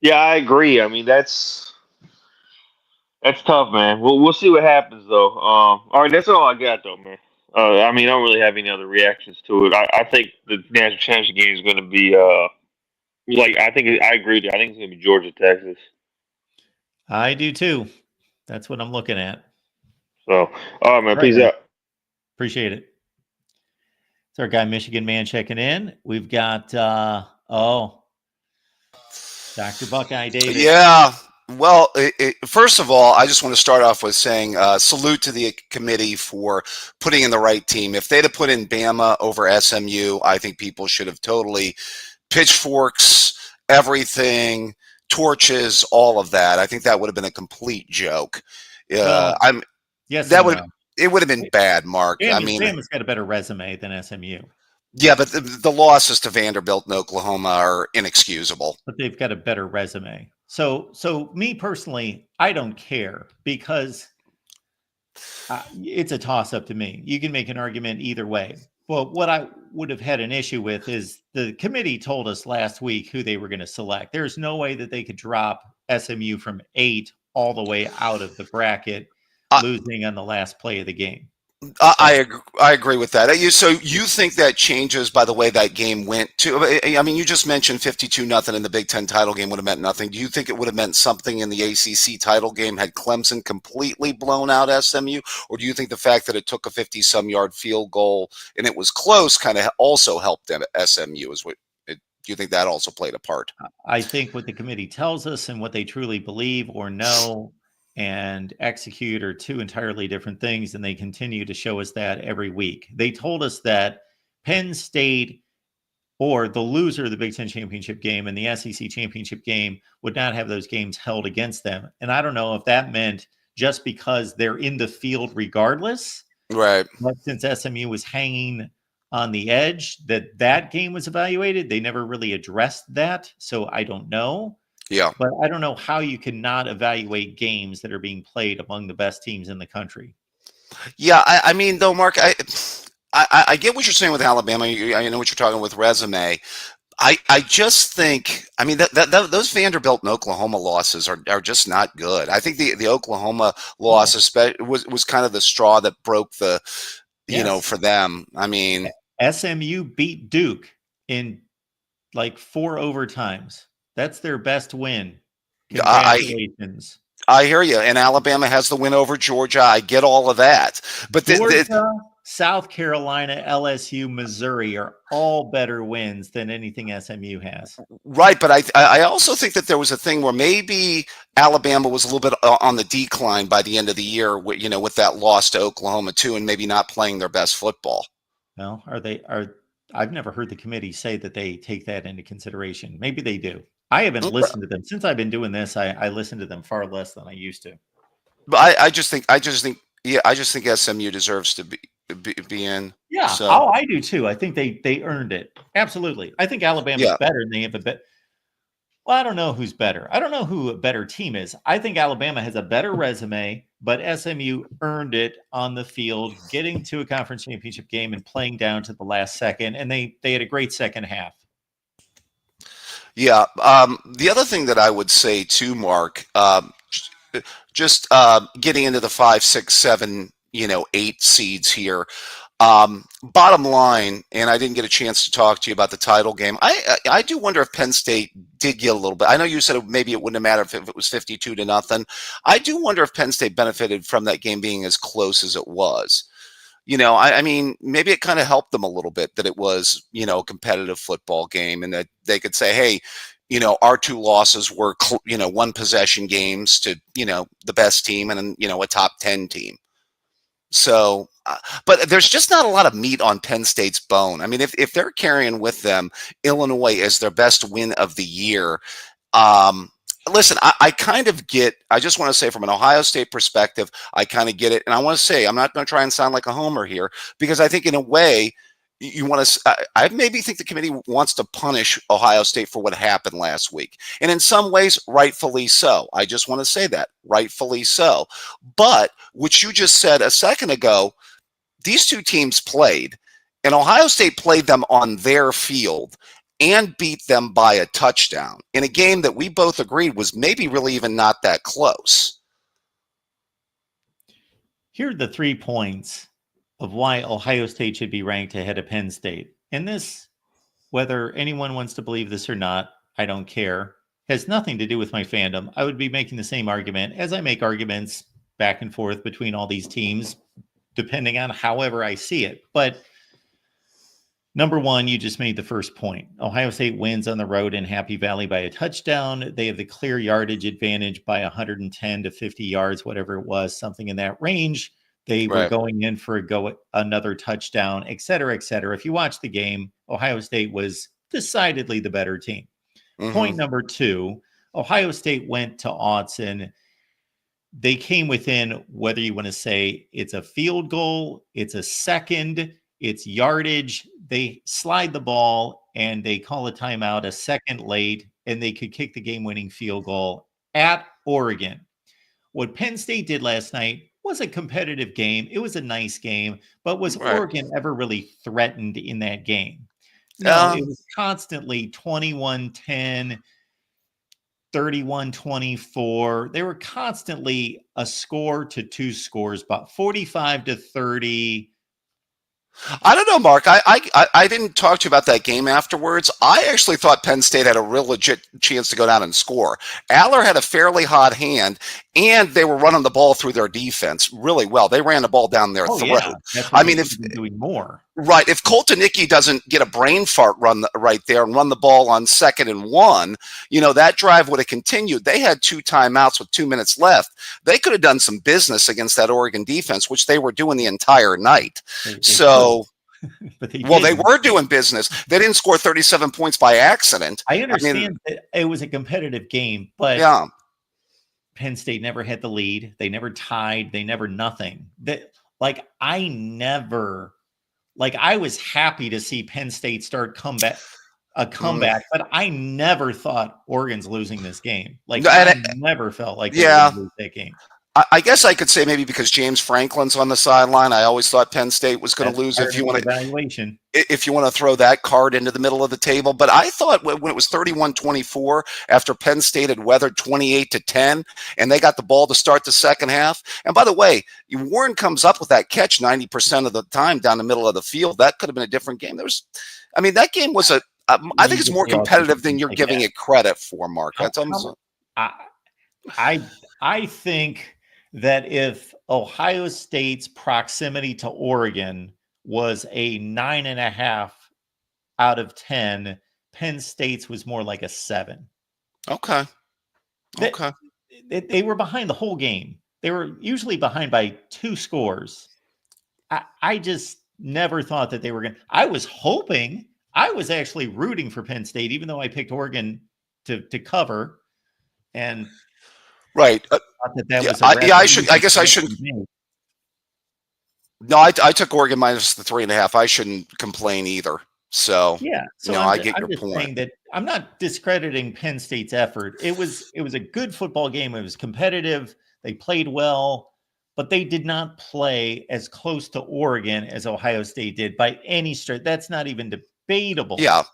F: Yeah, I agree. I mean, that's tough, man. We'll see what happens, though. All right, that's all I got, though, man. I mean, I don't really have any other reactions to it. I think the national championship game is going to be I agree with you. I think it's going to be Georgia, Texas.
A: I do too. That's what I'm looking at.
F: So, all right, man. Peace out.
A: Appreciate it. It's our guy, Michigan Man, checking in. We've got Dr. Buckeye Davis.
G: Yeah. Well, first of all, I just want to start off with saying salute to the committee for putting in the right team. If they'd have put in Bama over SMU, I think people should have totally pitchforks, everything, torches, all of that. I think that would have been a complete joke. It would have been bad, Mark.
A: Bama's got a better resume than SMU.
G: Yeah, but the losses to Vanderbilt and Oklahoma are inexcusable.
A: But they've got a better resume. So me personally, I don't care, because it's a toss-up to me. You can make an argument either way. Well, what I would have had an issue with is the committee told us last week who they were going to select. There's no way that they could drop SMU from 8 all the way out of the bracket, losing on the last play of the game.
G: I agree with that. So you think that changes by the way that game went to? I mean, you just mentioned 52-0 in the Big Ten title game would have meant nothing. Do you think it would have meant something in the ACC title game had Clemson completely blown out SMU? Or do you think the fact that it took a 50-some yard field goal and it was close kind of also helped them SMU? Do you think that also played a part?
A: I think what the committee tells us and what they truly believe or know and execute are two entirely different things, and they continue to show us that every week. They told us that Penn State, or the loser of the Big Ten championship game and the SEC championship game, would not have those games held against them. And I don't know if that meant just because they're in the field regardless,
G: right?
A: But since SMU was hanging on the edge, that game was evaluated. They never really addressed that, so I don't know.
G: Yeah.
A: But I don't know how you cannot evaluate games that are being played among the best teams in the country.
G: Yeah, I mean, though, Mark, I get what you're saying with Alabama. I know what you're talking with resume. I just think, I mean, those Vanderbilt and Oklahoma losses are just not good. I think the Oklahoma loss was kind of the straw that broke the, for them. I mean,
A: SMU beat Duke in like 4 overtimes. That's their best win. Congratulations.
G: I hear you. And Alabama has the win over Georgia. I get all of that. But
A: Georgia, South Carolina, LSU, Missouri are all better wins than anything SMU has.
G: right. But I also think that there was a thing where maybe Alabama was a little bit on the decline by the end of the year, with that loss to Oklahoma too, and maybe not playing their best football.
A: Well, I've never heard the committee say that they take that into consideration. Maybe they do. I haven't listened to them since I've been doing this. I listen to them far less than I used to.
G: But I just think SMU deserves to be in.
A: Yeah.
G: So.
A: Oh, I do too. I think they earned it. Absolutely. I think Alabama's better and they have a bit. Well, I don't know who's better. I don't know who a better team is. I think Alabama has a better resume, but SMU earned it on the field, getting to a conference championship game and playing down to the last second. And they had a great second half.
G: Yeah. The other thing that I would say too, Mark, just getting into the 5, 6, 7, 8 seeds here. Bottom line, and I didn't get a chance to talk to you about the title game. I do wonder if Penn State did get a little bit. I know you said maybe it wouldn't have mattered if it was 52-0. I do wonder if Penn State benefited from that game being as close as it was. I mean, maybe it kind of helped them a little bit that it was, a competitive football game, and that they could say, hey, our 2 losses were, 1 possession games to, the best team and, a top 10 team. So, but there's just not a lot of meat on Penn State's bone. I mean, if they're carrying with them Illinois as their best win of the year, listen, I kind of get, I just want to say from an Ohio State perspective, I kind of get it. And I want to say, I'm not going to try and sound like a homer here, because I think in a way, you want to, I maybe think the committee wants to punish Ohio State for what happened last week. And in some ways, rightfully so. I just want to say that, rightfully so. But what you just said a second ago, these 2 teams played, and Ohio State played them on their field and beat them by a touchdown in a game that we both agreed was maybe really even not that close.
A: Here are the 3 points of why Ohio State should be ranked ahead of Penn State. And this, whether anyone wants to believe this or not, I don't care, has nothing to do with my fandom. I would be making the same argument as I make arguments back and forth between all these teams, depending on however I see it. But number 1, you just made the first point. Ohio State wins on the road in Happy Valley by a touchdown. They have the clear yardage advantage by 110 to 50 yards, whatever it was, something in that range. They were going in for another touchdown, et cetera, et cetera. If you watch the game, Ohio State was decidedly the better team. Mm-hmm. Point number 2, Ohio State went to Autzen. They came within, whether you want to say it's a field goal, it's a second, it's yardage. They slide the ball and they call a timeout a second late, and they could kick the game-winning field goal at Oregon. What Penn State did last night was a competitive game. It was a nice game, but was Oregon ever really threatened in that game? No, it was constantly 21-10, 31-24. They were constantly a score to 2 scores, about 45-30.
G: I don't know, Mark. I didn't talk to you about that game afterwards. I actually thought Penn State had a real legit chance to go down and score. Aller had a fairly hot hand, and they were running the ball through their defense really well. They ran the ball down their throat.
A: Yeah. I mean, if doing more.
G: Right. If Koltanicki doesn't get a brain fart right there and run the ball on 2nd and 1, that drive would have continued. They had 2 timeouts with 2 minutes left. They could have done some business against that Oregon defense, which they were doing the entire night. But they were doing business. They didn't score 37 points by accident.
A: I understand that it was a competitive game, but Penn State never had the lead. They never tied. They never nothing. I was happy to see Penn State start a comeback, but I never thought Oregon's losing this game. I never felt like they were lose that game.
G: I guess I could say maybe because James Franklin's on the sideline. I always thought Penn State was going to lose if you want to throw that card into the middle of the table. But I thought when it was 31-24 after Penn State had weathered 28-10 and they got the ball to start the second half. And by the way, Warren comes up with that catch 90% of the time down the middle of the field. That could have been a different game. That game was I think it's more competitive than you're giving it credit for, Mark.
A: I think that if Ohio State's proximity to Oregon was a 9.5 out of 10, Penn State's was more like a 7.
G: Okay.
A: They,
G: Okay.
A: they were behind the whole game. They were usually behind by 2 scores. I just never thought that they were going to. I was hoping, I was actually rooting for Penn State, even though I picked Oregon to cover. And
G: Right.
A: thought that
G: Yeah.
A: was a rather
G: I should. I
A: easy
G: guess I
A: bet
G: should.
A: to make.
G: No, I took Oregon minus the 3.5. I shouldn't complain either. So
A: Yeah. So
G: I get your
A: just
G: point.
A: saying that I'm not discrediting Penn State's effort. It was a good football game. It was competitive. They played well, but they did not play as close to Oregon as Ohio State did by any stretch. That's not even debatable.
G: Yeah.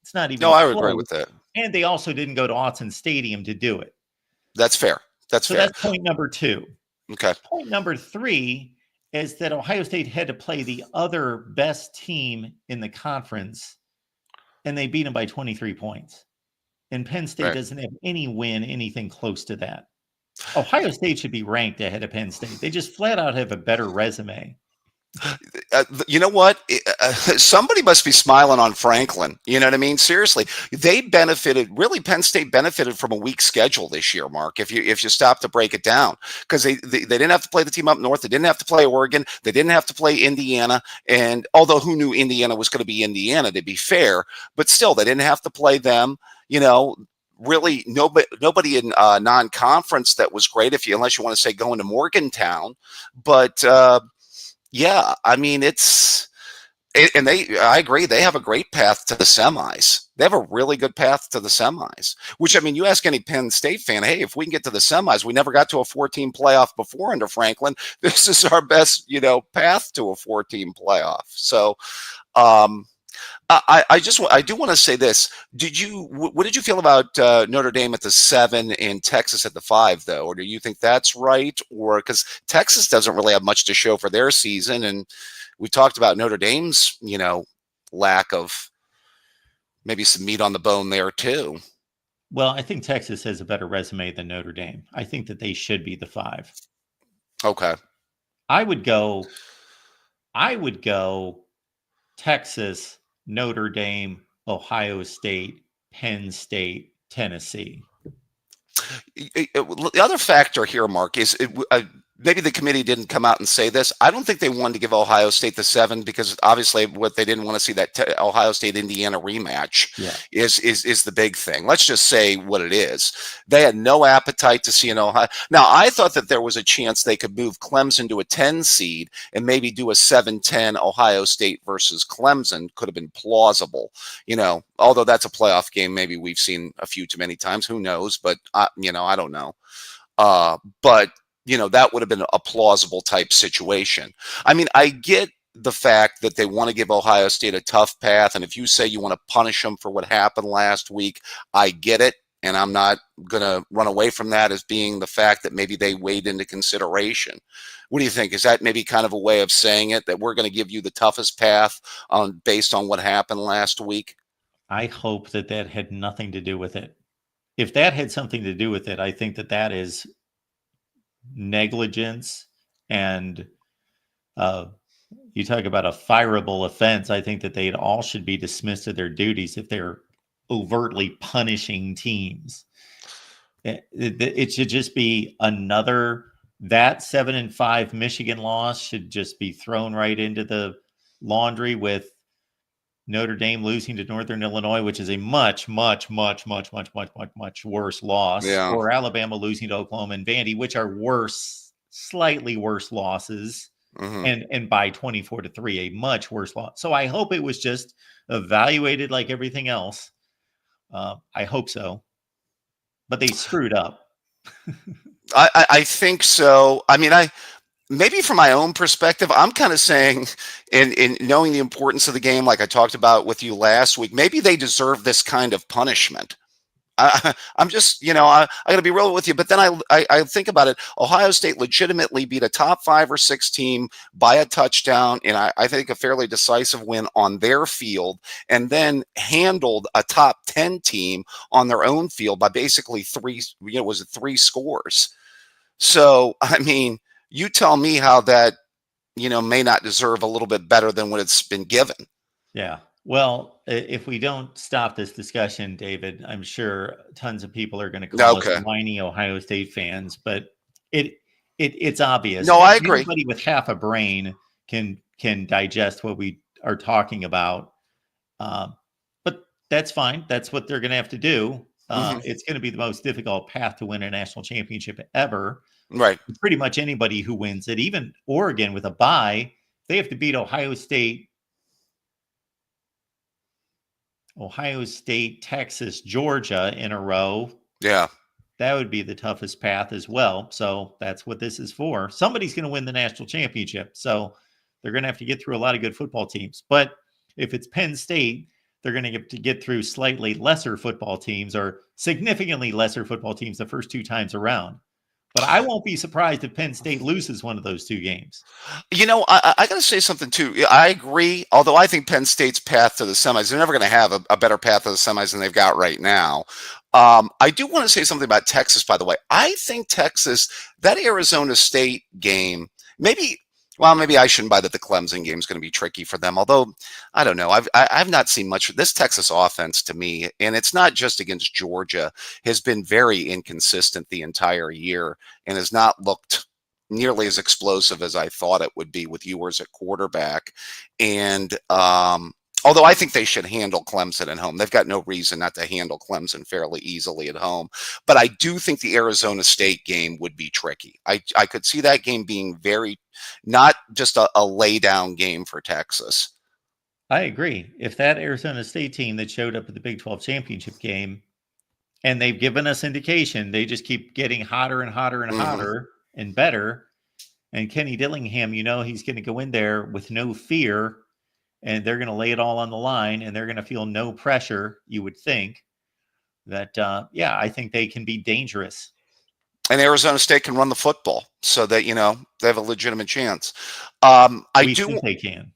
A: It's not even
G: No, I would
A: close.
G: agree with that.
A: And they also didn't go to Autzen Stadium to do it.
G: That's fair. That's
A: So
G: fair.
A: that's point number 2.
G: Okay.
A: Point number 3 is that Ohio State had to play the other best team in the conference, and they beat them by 23 points. And Penn State
G: Right.
A: doesn't have any win, anything close to that. Ohio State should be ranked ahead of Penn State. They just flat out have a better resume.
G: You know what? Somebody must be smiling on Franklin. You know what I mean? Seriously, they benefited. Really, Penn State benefited from a weak schedule this year, Mark. If you stop to break it down, because they didn't have to play the team up north, they didn't have to play Oregon, they didn't have to play Indiana. And although who knew Indiana was going to be Indiana, to be fair, but still, they didn't have to play them. You know. Really, nobody in non-conference that was great. Unless you want to say going to Morgantown, but yeah, I mean I agree. They have a great path to the semis. They have a really good path to the semis. Which I mean, you ask any Penn State fan, hey, if we can get to the semis, we never got to a 14 playoff before under Franklin. This is our best, path to a 14 playoff. So. I do want to say this. What did you feel about Notre Dame at the 7 and Texas at the 5, though? Or do you think that's right? Or because Texas doesn't really have much to show for their season, and we talked about Notre Dame's, lack of maybe some meat on the bone there too.
A: Well, I think Texas has a better resume than Notre Dame. I think that they should be the 5.
G: Okay.
A: I would go Texas, Notre Dame, Ohio State, Penn State, Tennessee.
G: The other factor here, Mark, is maybe the committee didn't come out and say this. I don't think they wanted to give Ohio State the 7 because obviously what they didn't want to see that Ohio State Indiana rematch is the big thing. Let's just say what it is. They had no appetite to see an Ohio. Now, I thought that there was a chance they could move Clemson to a 10 seed and maybe do a 7-10 Ohio State versus Clemson. Could have been plausible, although that's a playoff game. Maybe we've seen a few too many times. Who knows? But I don't know. But that would have been a plausible type situation. I mean, I get the fact that they want to give Ohio State a tough path. And if you say you want to punish them for what happened last week, I get it. And I'm not going to run away from that as being the fact that maybe they weighed into consideration. What do you think? Is that maybe kind of a way of saying it, that we're going to give you the toughest path based on what happened last week?
A: I hope that had nothing to do with it. If that had something to do with it, I think that is negligence, and you talk about a fireable offense. I think that they all should be dismissed of their duties if they're overtly punishing teams. It should just be another, that 7-5 Michigan loss should just be thrown right into the laundry with Notre Dame losing to Northern Illinois, which is a much, much, much, much, much, much, much, much worse loss, or Alabama losing to Oklahoma and Vandy, which are worse, slightly worse losses, and by 24-3, a much worse loss. So I hope it was just evaluated like everything else. I hope so, but they screwed up.
G: I think so. I mean, maybe from my own perspective, I'm kind of saying, in knowing the importance of the game, like I talked about with you last week, maybe they deserve this kind of punishment. I'm just, I got to be real with you. But then I think about it. Ohio State legitimately beat a top 5 or 6 team by a touchdown, and I think a fairly decisive win on their field, and then handled a top 10 team on their own field by basically 3 scores. So, I mean, you tell me how that, may not deserve a little bit better than what it's been given.
A: Yeah. Well, if we don't stop this discussion, David, I'm sure tons of people are going to call us
G: Okay.
A: whiny Ohio State fans, but it's obvious.
G: No, I agree.
A: Anybody with half a brain can digest what we are talking about. But that's fine. That's what they're going to have to do.
G: Mhm.
A: It's going to be the most difficult path to win a national championship ever.
G: Right.
A: Pretty much anybody who wins it, even Oregon with a bye, they have to beat Ohio State, Texas, Georgia in a row.
G: Yeah.
A: That would be the toughest path as well. So that's what this is for. Somebody's going to win the national championship. So they're going to have to get through a lot of good football teams. But if it's Penn State, they're going to have to get through slightly lesser football teams or significantly lesser football teams the first two times around. But I won't be surprised if Penn State loses one of those two games.
G: I got to say something too. Yeah, I agree. Although I think Penn State's path to the semis, they're never going to have a better path to the semis than they've got right now. I do want to say something about Texas, by the way. I think Texas, that Arizona State game, maybe I shouldn't buy that the Clemson game is going to be tricky for them. Although I don't know, I've not seen much of this Texas offense to me, and it's not just against Georgia, has been very inconsistent the entire year and has not looked nearly as explosive as I thought it would be with Ewers at quarterback. And although I think they should handle Clemson at home, they've got no reason not to handle Clemson fairly easily at home. But I do think the Arizona State game would be tricky. I could see that game being very, not just a lay down game for Texas.
A: I agree. If that Arizona State team that showed up at the Big 12 championship game, and they've given us indication, they just keep getting hotter and hotter and hotter and better. And Kenny Dillingham, he's going to go in there with no fear, and they're going to lay it all on the line, and they're going to feel no pressure, you would think. That, I think they can be dangerous.
G: And Arizona State can run the football so that, they have a legitimate chance.
A: We think they can.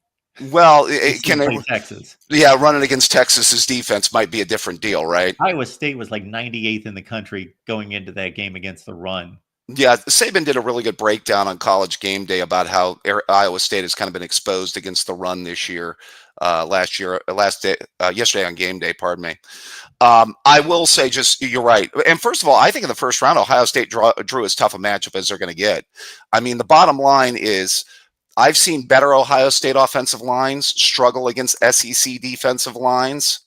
G: Well,
A: can they play Texas?
G: Yeah, running against Texas's defense might be a different deal, right?
A: Iowa State was like 98th in the country going into that game against the run.
G: Yeah, Saban did a really good breakdown on College Game Day about how Iowa State has kind of been exposed against the run this year, yesterday on Game Day, pardon me. I will say, you're right. And first of all, I think in the first round, Ohio State drew as tough a matchup as they're going to get. I mean, the bottom line is I've seen better Ohio State offensive lines struggle against SEC defensive lines.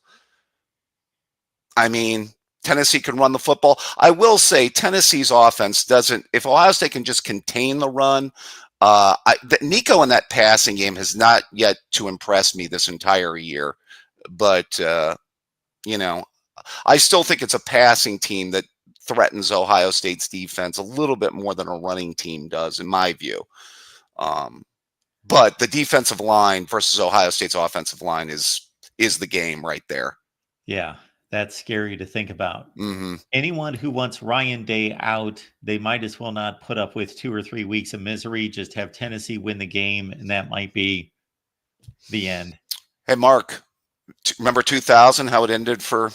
G: I mean, Tennessee can run the football. I will say Tennessee's offense doesn't, if Ohio State can just contain the run, Nico in that passing game has not yet to impress me this entire year. But, I still think it's a passing team that threatens Ohio State's defense a little bit more than a running team does, in my view. But the defensive line versus Ohio State's offensive line is the game right there.
A: Yeah, that's scary to think about.
G: Mm-hmm.
A: Anyone who wants Ryan Day out, they might as well not put up with 2 or 3 weeks of misery. Just have Tennessee win the game, and that might be the end.
G: Hey, Mark, remember 2000, how it ended for,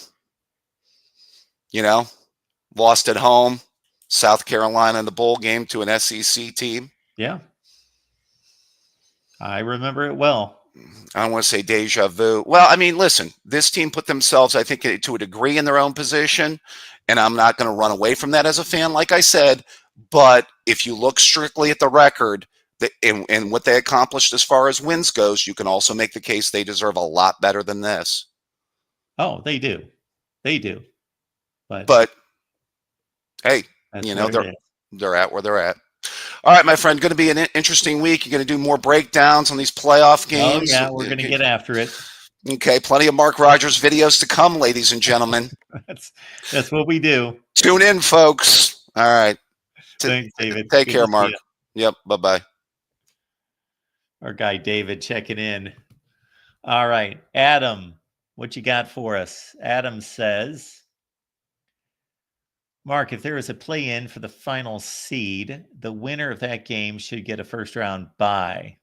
G: lost at home, South Carolina in the bowl game to an SEC team?
A: Yeah. I remember it well.
G: I don't want to say deja vu. Well, I mean, listen, this team put themselves, I think, to a degree in their own position, and I'm not going to run away from that as a fan, like I said. But if you look strictly at the record and what they accomplished as far as wins goes, you can also make the case they deserve a lot better than this.
A: Oh, they do. They do.
G: But hey, they're at where they're at. All right, my friend, going to be an interesting week. You're going to do more breakdowns on these playoff games.
A: Oh, yeah, we're going to get after it.
G: Okay, plenty of Mark Rogers videos to come, ladies and gentlemen.
A: That's what we do.
G: Tune in, folks. All right.
A: Thanks, David.
G: Take care, Mark. Yep, bye-bye.
A: Our guy, David, checking in. All right, Adam, what you got for us? Adam says, Mark, if there is a play-in for the final seed, the winner of that game should get a first-round bye.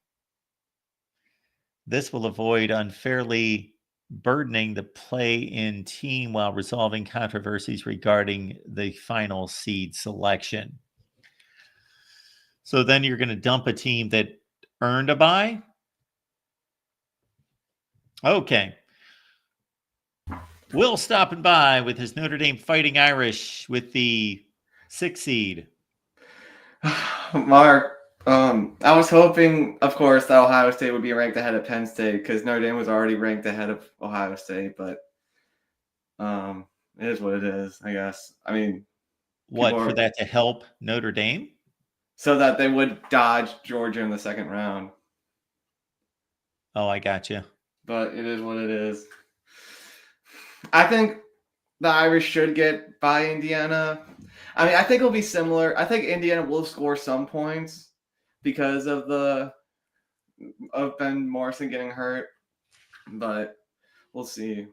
A: This will avoid unfairly burdening the play-in team while resolving controversies regarding the final seed selection. So then you're going to dump a team that earned a bye? Okay. Will stopping by with his Notre Dame Fighting Irish with the 6th seed.
H: Mark, I was hoping, of course, that Ohio State would be ranked ahead of Penn State because Notre Dame was already ranked ahead of Ohio State, but it is what it is, I guess. I mean,
A: What, for that to help Notre Dame?
H: So that they would dodge Georgia in the second round.
A: Oh, I got you.
H: But it is what it is. I think the Irish should get by Indiana. I mean, I think it'll be similar. I think Indiana will score some points because of Ben Morrison getting hurt, but we'll see.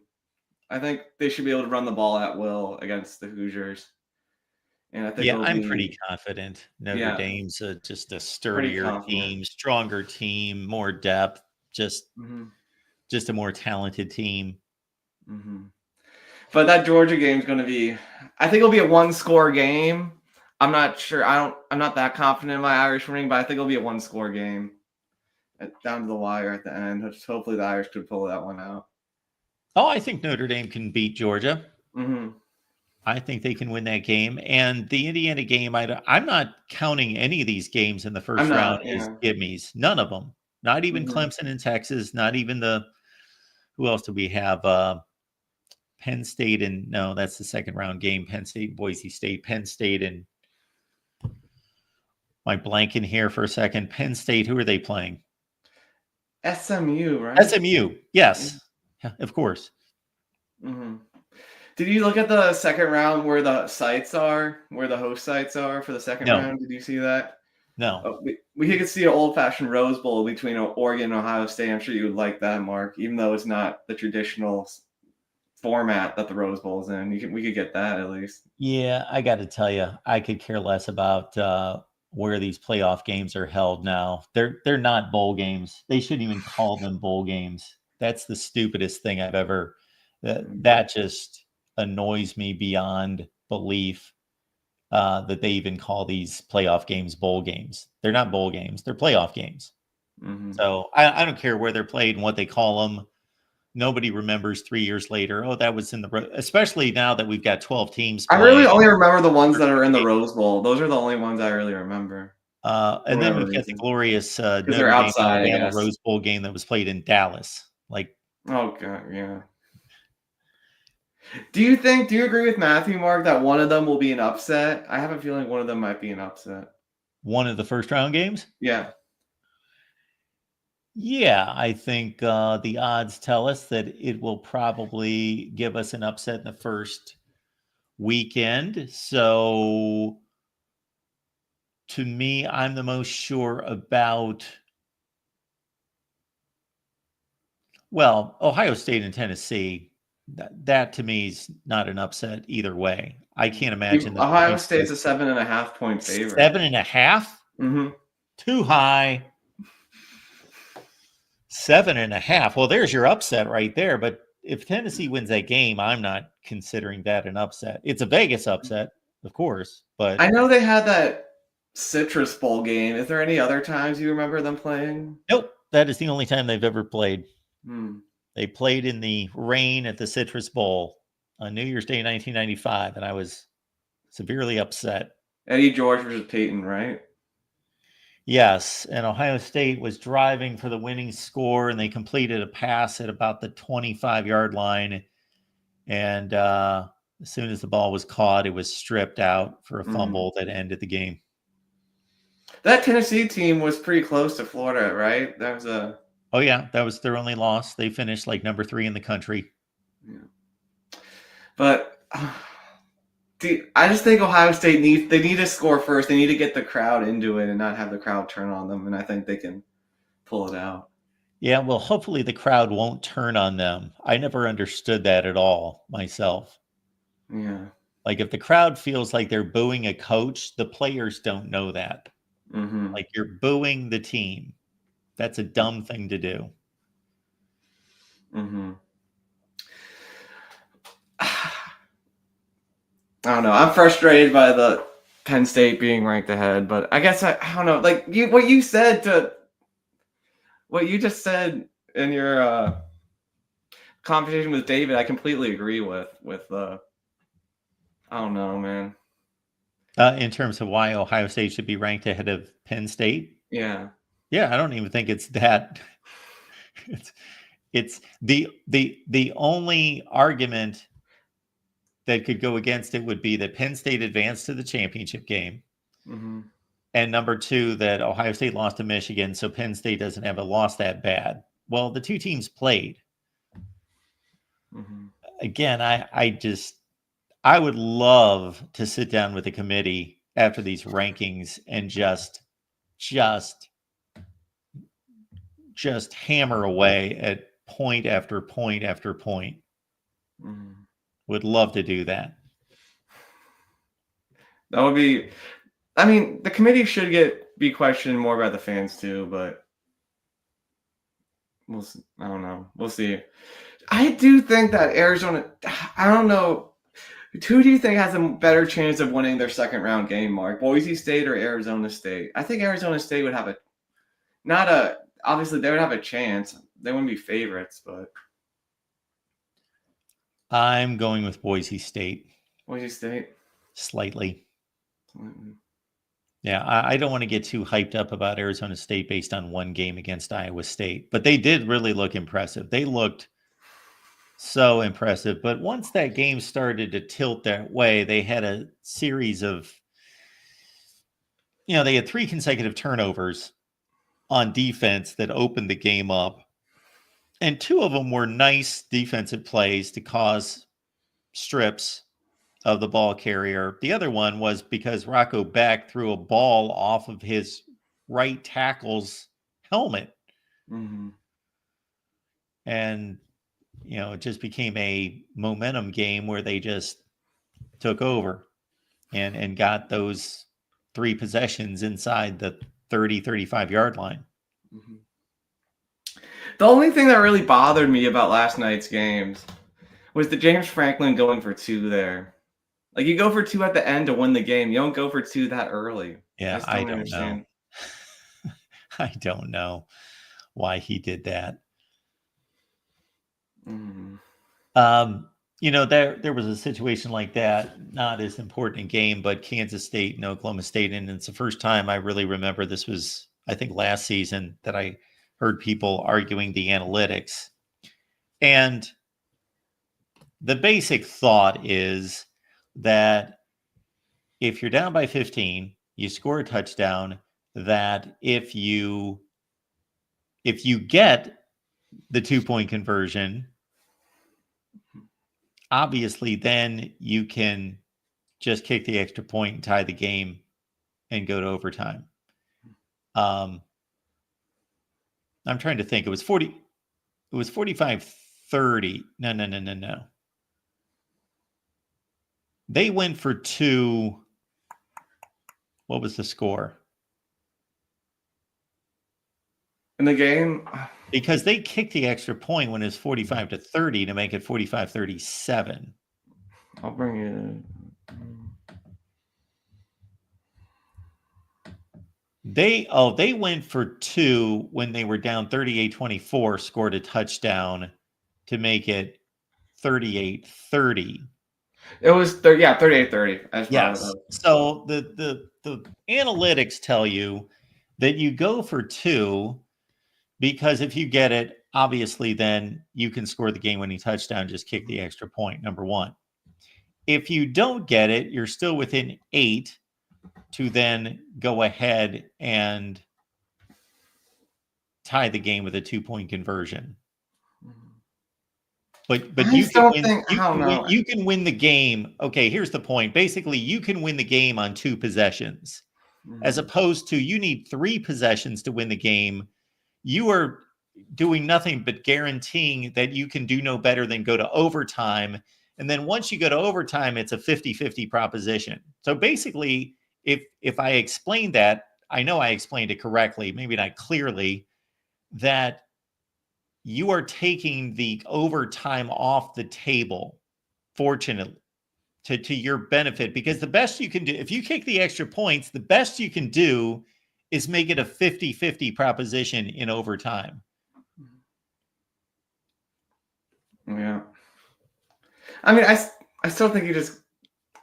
H: I think they should be able to run the ball at will against the Hoosiers. And I think
A: I'm pretty confident. Notre Dame's just a sturdier team, stronger team, more depth, just a more talented team.
H: Mm-hmm. But that Georgia game is going to be, I think it'll be a one-score game. I'm not sure. I'm not that confident in my Irish winning, but I think it'll be a one-score game down to the wire at the end. Hopefully the Irish could pull that one out.
A: Oh, I think Notre Dame can beat Georgia.
H: Mm-hmm.
A: I think they can win that game. And the Indiana game, I'm not counting any of these games in the first round as gimmies. None of them. Not even Clemson and Texas. Not even who else do we have? Penn State and no, that's the second round game. Penn State, Boise State, Penn State, and my blanking here for a second. Penn State, who are they playing?
H: SMU, right?
A: SMU, yes, of course.
H: Mm-hmm. Did you look at the second round where the sites are, where the host sites are for the second round? Did you see that?
A: No.
H: We could see an old-fashioned Rose Bowl between Oregon and Ohio State. I'm sure you would like that, Mark, even though it's not the traditional format that the Rose Bowl is in. We could get that at least.
A: Yeah, I got to tell you, I could care less about where these playoff games are held now. They're not bowl games. They shouldn't even call them bowl games. That's the stupidest thing I've ever. That just annoys me beyond belief that they even call these playoff games bowl games. They're not bowl games. They're playoff games. Mm-hmm. So I don't care where they're played and what they call them. Nobody remembers 3 years later. Oh, that was in especially now that we've got 12 teams.
H: I really only remember the ones that are in the Rose Bowl. Those are the only ones I really remember.
A: And then we've got the glorious Notre Dame Alabama Rose Bowl game that was played in Dallas.
H: Oh god, yeah. Do you agree with Matthew, Mark, that one of them will be an upset? I have a feeling one of them might be an upset.
A: One of the first round games?
H: Yeah.
A: Yeah, I think the odds tell us that it will probably give us an upset in the first weekend. So to me, I'm the most sure about, Ohio State and Tennessee. That to me is not an upset either way. I can't imagine that
H: Ohio State's a 7.5 point favorite.
A: 7.5?
H: Mm-hmm.
A: Too high. 7.5. Well, there's your upset right there. But if Tennessee wins that game, I'm not considering that an upset. It's a Vegas upset, of course. But
H: I know they had that Citrus Bowl game. Is there any other times you remember them playing?
A: Nope. That is the only time they've ever played. They played in the rain at the Citrus Bowl on New Year's Day, 1995, and I was severely upset.
H: Eddie George versus Peyton, right?
A: Yes, and Ohio State was driving for the winning score, and they completed a pass at about the 25-yard line. And as soon as the ball was caught, it was stripped out for a fumble that ended the game.
H: That Tennessee team was pretty close to Florida, right? That was a...
A: Oh, yeah, that was their only loss. They finished like number 3 in the country.
H: Yeah. But I just think Ohio State need to score first. They need to get the crowd into it and not have the crowd turn on them. And I think they can pull it out.
A: Yeah, well, hopefully the crowd won't turn on them. I never understood that at all myself.
H: Yeah.
A: Like if the crowd feels like they're booing a coach, the players don't know that.
H: Mm-hmm.
A: Like you're booing the team. That's a dumb thing to do.
H: Mm-hmm. I don't know. I'm frustrated by the Penn State being ranked ahead, but I guess I don't know. Like what you just said in your conversation with David, I completely agree with. I don't know, man.
A: In terms of why Ohio State should be ranked ahead of Penn State.
H: Yeah.
A: Yeah, I don't even think it's that. It's the only argument that could go against it would be that Penn State advanced to the championship game.
H: Mm-hmm.
A: And number two, that Ohio State lost to Michigan, so Penn State doesn't have a loss that bad. Well, the two teams played.
H: Mm-hmm.
A: Again, I would love to sit down with the committee after these rankings and just hammer away at point after point after point.
H: Mm-hmm.
A: Would love to do that.
H: That would be. I mean, the committee should be questioned more by the fans too, but I don't know. We'll see. I do think that Arizona. I don't know. Who do you think has a better chance of winning their second round game, Mark? Boise State or Arizona State? I think Arizona State would have obviously they would have a chance. They wouldn't be favorites, but
A: I'm going with Boise State.
H: Boise State?
A: Slightly.
H: Mm-hmm.
A: Yeah, I don't want to get too hyped up about Arizona State based on one game against Iowa State, but they did really look impressive. They looked so impressive. But once that game started to tilt that way, they had a series of, they had 3 consecutive turnovers on defense that opened the game up. And 2 of them were nice defensive plays to cause strips of the ball carrier. The other one was because Rocco Beck threw a ball off of his right tackle's helmet.
H: Mm-hmm.
A: And, it just became a momentum game where they just took over and got those 3 possessions inside the 35-yard line.
H: Mm-hmm. The only thing that really bothered me about last night's games was the James Franklin going for 2 there. Like, you go for 2 at the end to win the game. You don't go for 2 that early.
A: Yeah, I don't know. I don't know why he did that.
H: Mm.
A: There was a situation like that, not as important a game, but Kansas State and Oklahoma State. And it's the first time I really remember, this was, I think, last season, that I heard people arguing the analytics. And the basic thought is that if you're down by 15, you score a touchdown, that if you get the 2-point conversion, obviously then you can just kick the extra point and tie the game and go to overtime. I'm trying to think. It was 45-30. No. They went for 2. What was the score?
H: In the game?
A: Because they kicked the extra point when it was 45-30 to make it 45-37.
H: I'll bring it in.
A: They went for 2 when they were down 38-24, scored a touchdown to make it 38-30.
H: It was 38-30.
A: Yes. So the analytics tell you that you go for 2 because if you get it, obviously then you can score the game-winning touchdown, just kick the extra point, number 1. If you don't get it, you're still within 8 to then go ahead and tie the game with a 2-point conversion. But you can win the game. Okay, here's the point. Basically, you can win the game on 2 possessions, as opposed to you need 3 possessions to win the game. You are doing nothing but guaranteeing that you can do no better than go to overtime. And then once you go to overtime, it's a 50-50 proposition. So basically, if I explained that, I know I explained it correctly, maybe not clearly, that you are taking the overtime off the table, fortunately, to your benefit, because the best you can do, if you kick the extra points, the best you can do is make it a 50-50 proposition in overtime.
H: Yeah. I mean, I still think you just.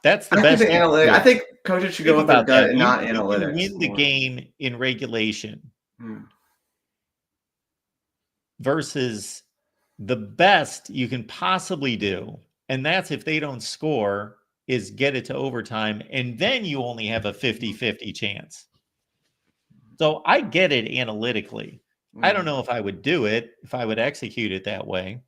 A: That's the
H: I think
A: best.
H: the analytics. I think coaches should go with their gut and not
A: you
H: analytics.
A: can win the
H: more.
A: game in regulation versus the best you can possibly do, and that's if they don't score, is get it to overtime, and then you only have a 50-50 chance. So I get it analytically. I don't know if I would do it, if I would execute it that way.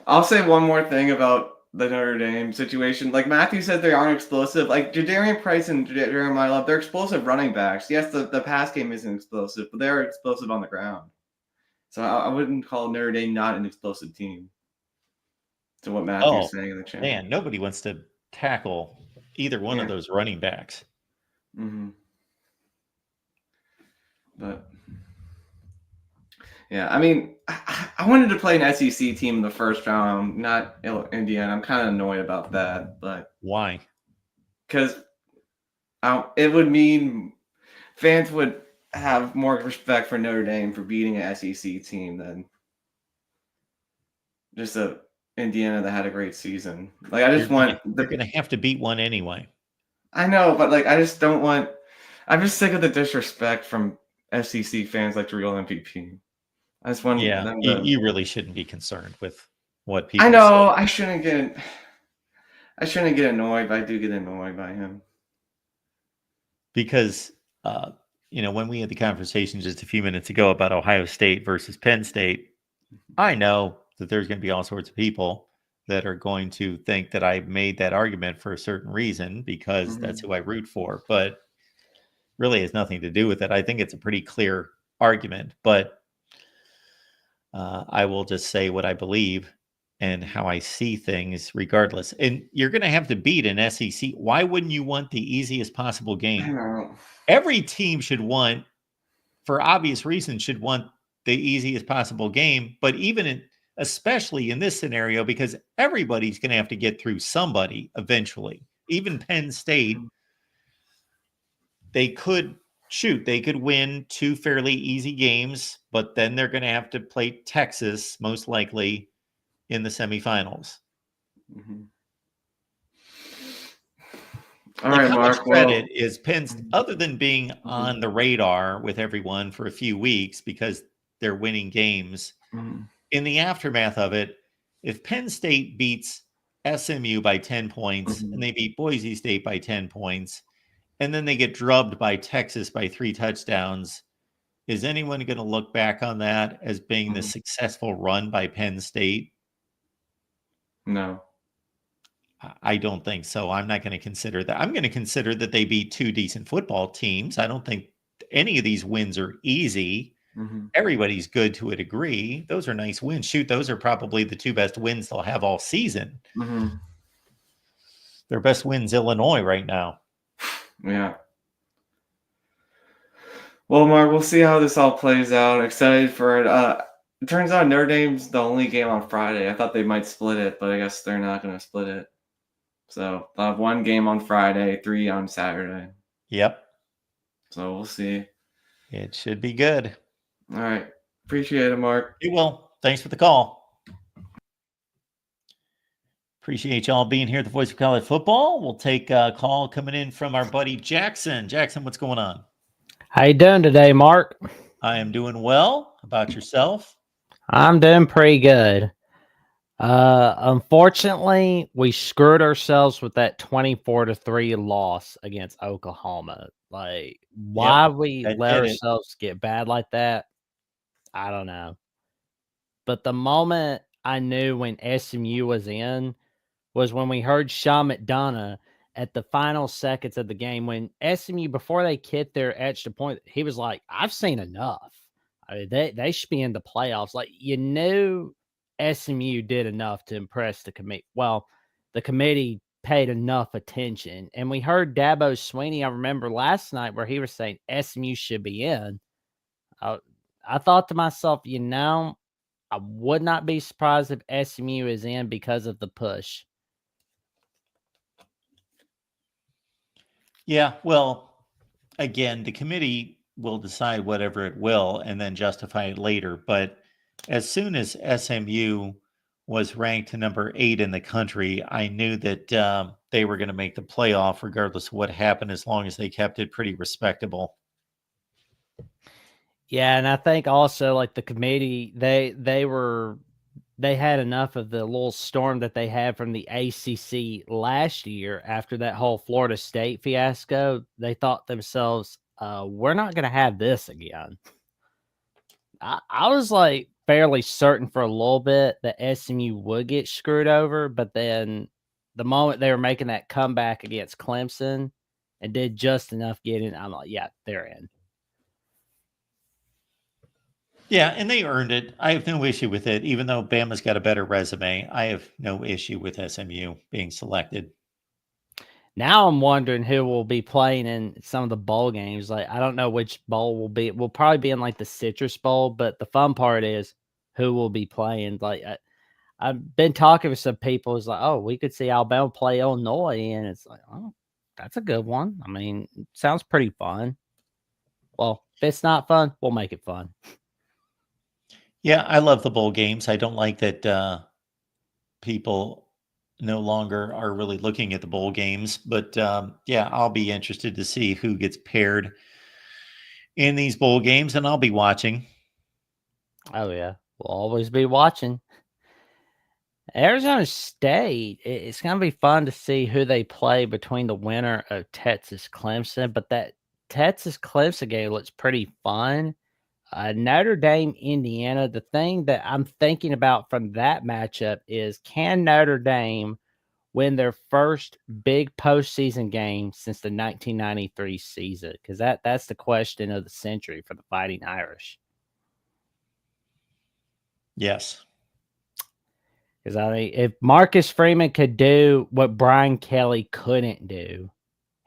H: I'll say one more thing about the Notre Dame situation. Like Matthew said, they aren't explosive. Like Jadarian Price and Jeremiah Love, they're explosive running backs. Yes, the pass game isn't explosive, but they're explosive on the ground. So I wouldn't call Notre Dame not an explosive team. To what Matthew's saying in the chat.
A: Man, nobody wants to tackle either one of those running backs.
H: But yeah, I mean, I wanted to play an SEC team in the first round, not Indiana. I'm kind of annoyed about that, but
A: why?
H: Because it would mean fans would have more respect for Notre Dame for beating an SEC team than just a Indiana that had a great season. Like I just
A: they're going to have to beat one anyway.
H: I know, but like I just don't want. I'm just sick of the disrespect from SEC fans like the real MVP. I just want them to.
A: You really shouldn't be concerned with what people.
H: I know say. I shouldn't get annoyed, but I do get annoyed by him.
A: Because when we had the conversation just a few minutes ago about Ohio State versus Penn State, I know that there's going to be all sorts of people that are going to think that I made that argument for a certain reason because that's who I root for, but really has nothing to do with it. I think it's a pretty clear argument, but I will just say what I believe and how I see things regardless. And you're going to have to beat an SEC. Why wouldn't you want the easiest possible game? Every team should want, for obvious reasons, should want the easiest possible game. But especially in this scenario, because everybody's going to have to get through somebody eventually. Even Penn State, they could win 2 fairly easy games, but then they're going to have to play Texas most likely in the semifinals.
H: All right, Mark.
A: How much credit is Penn, other than being on the radar with everyone for a few weeks because they're winning games, in the aftermath of it, if Penn State beats SMU by 10 points and they beat Boise State by 10 points, and then they get drubbed by Texas by 3 touchdowns, is anyone going to look back on that as being the successful run by Penn State?
H: No.
A: I don't think so. I'm not going to consider that. I'm going to consider that they beat 2 decent football teams. I don't think any of these wins are easy. Everybody's good to a degree. Those are nice wins. Shoot, those are probably the 2 best wins they'll have all season. Their best win's Illinois right now.
H: Yeah. Well, Mark, we'll see how this all plays out. Excited for it. It turns out Notre Dame's the only game on Friday. I thought they might split it, but I guess they're not going to split it. So they'll have 1 game on Friday, 3 on Saturday.
A: Yep.
H: So we'll see.
A: It should be good.
H: All right. Appreciate it, Mark.
A: You will. Thanks for the call. Appreciate y'all being here at the Voice of College Football. We'll take a call coming in from our buddy Jackson. Jackson, what's going on?
I: How you doing today, Mark?
A: I am doing well. How about yourself?
I: I'm doing pretty good. Unfortunately, we screwed ourselves with that 24-3 loss against Oklahoma. Like, why we let ourselves get bad like that, I don't know. But the moment I knew when SMU was in was when we heard Sean McDonough at the final seconds of the game when SMU, before they kicked their extra point, he was like, I've seen enough. I mean, they should be in the playoffs. Like, you knew SMU did enough to impress the committee. Well, the committee paid enough attention. And we heard Dabo Swinney, I remember last night, where he was saying SMU should be in. I thought to myself, I would not be surprised if SMU is in because of the push.
A: Yeah, well, again, the committee will decide whatever it will and then justify it later. But as soon as SMU was ranked to number 8 in the country, I knew that they were going to make the playoff regardless of what happened, as long as they kept it pretty respectable.
I: Yeah, and I think also like the committee, they had enough of the little storm that they had from the ACC last year after that whole Florida State fiasco. They thought themselves, we're not going to have this again. I was like fairly certain for a little bit that SMU would get screwed over, but then the moment they were making that comeback against Clemson and did just enough getting, I'm like, yeah, they're in.
A: Yeah, and they earned it. I have no issue with it, even though Bama's got a better resume. I have no issue with SMU being selected.
I: Now I'm wondering who will be playing in some of the bowl games. Like, I don't know which bowl will be. We'll probably be in like the Citrus Bowl, but the fun part is who will be playing. Like, I've been talking with some people. It's like, oh, we could see Alabama play Illinois, and it's like, oh, that's a good one. I mean, it sounds pretty fun. Well, if it's not fun, we'll make it fun.
A: Yeah, I love the bowl games. I don't like that people no longer are really looking at the bowl games, but yeah, I'll be interested to see who gets paired in these bowl games, and I'll be watching.
I: Oh yeah, we'll always be watching. Arizona State, it's going to be fun to see who they play between the winner of Texas Clemson, but that Texas Clemson game looks pretty fun. Notre Dame, Indiana, the thing that I'm thinking about from that matchup is, can Notre Dame win their first big postseason game since the 1993 season? Because that's the question of the century for the Fighting Irish.
A: Yes.
I: Because I mean, if Marcus Freeman could do what Brian Kelly couldn't do,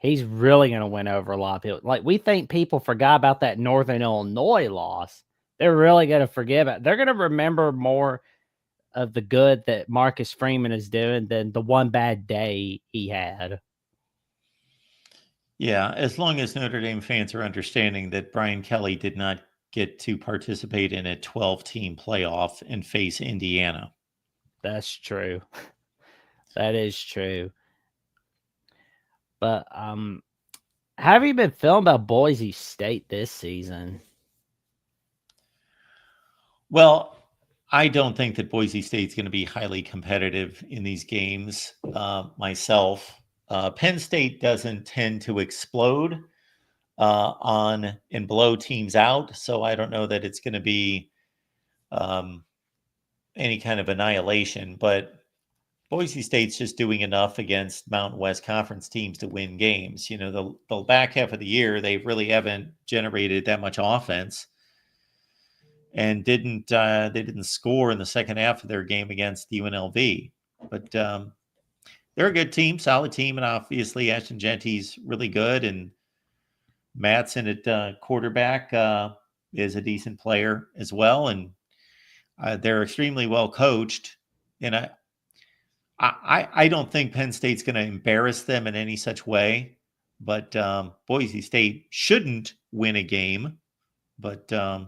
I: he's really going to win over a lot of people. Like, we think people forgot about that Northern Illinois loss. They're really going to forget about it. They're going to remember more of the good that Marcus Freeman is doing than the one bad day he had.
A: Yeah, as long as Notre Dame fans are understanding that Brian Kelly did not get to participate in a 12-team playoff and face Indiana.
I: That's true. That is true. But have you been feeling about Boise State this season?
A: Well, I don't think that Boise State's going to be highly competitive in these games myself. Penn State doesn't tend to explode on and blow teams out, so I don't know that it's going to be any kind of annihilation, but Boise State's just doing enough against Mountain West Conference teams to win games. You know, the back half of the year, they really haven't generated that much offense, and they didn't score in the second half of their game against UNLV. But they're a good team, solid team, and obviously Ashton Genty's really good, and Matson at quarterback is a decent player as well, and they're extremely well coached. And I don't think Penn State's going to embarrass them in any such way, but Boise State shouldn't win a game. But yeah,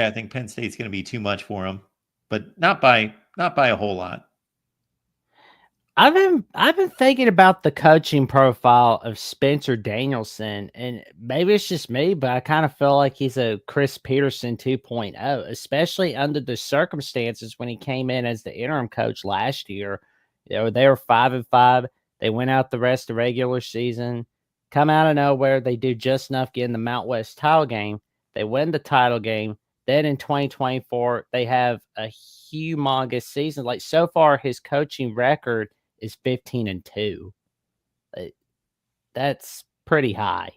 A: I think Penn State's going to be too much for them, but not by a whole lot.
I: I've been thinking about the coaching profile of Spencer Danielson, and maybe it's just me, but I kind of feel like he's a Chris Peterson 2.0, especially under the circumstances when he came in as the interim coach last year. You know, they were 5-5. They went out the rest of the regular season, come out of nowhere. They do just enough getting the Mount West title game. They win the title game. Then in 2024, they have a humongous season. Like, so far, his coaching record is 15-2. That's pretty high.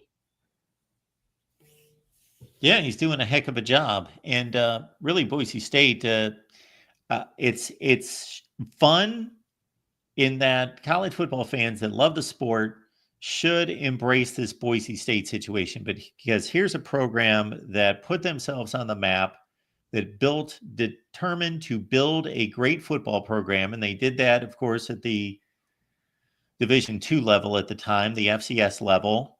A: Yeah, he's doing a heck of a job, and really, Boise State. It's fun in that college football fans that love the sport should embrace this Boise State situation. But because here's a program that put themselves on the map, that determined to build a great football program. And they did that, of course, at the Division II level at the time, the FCS level.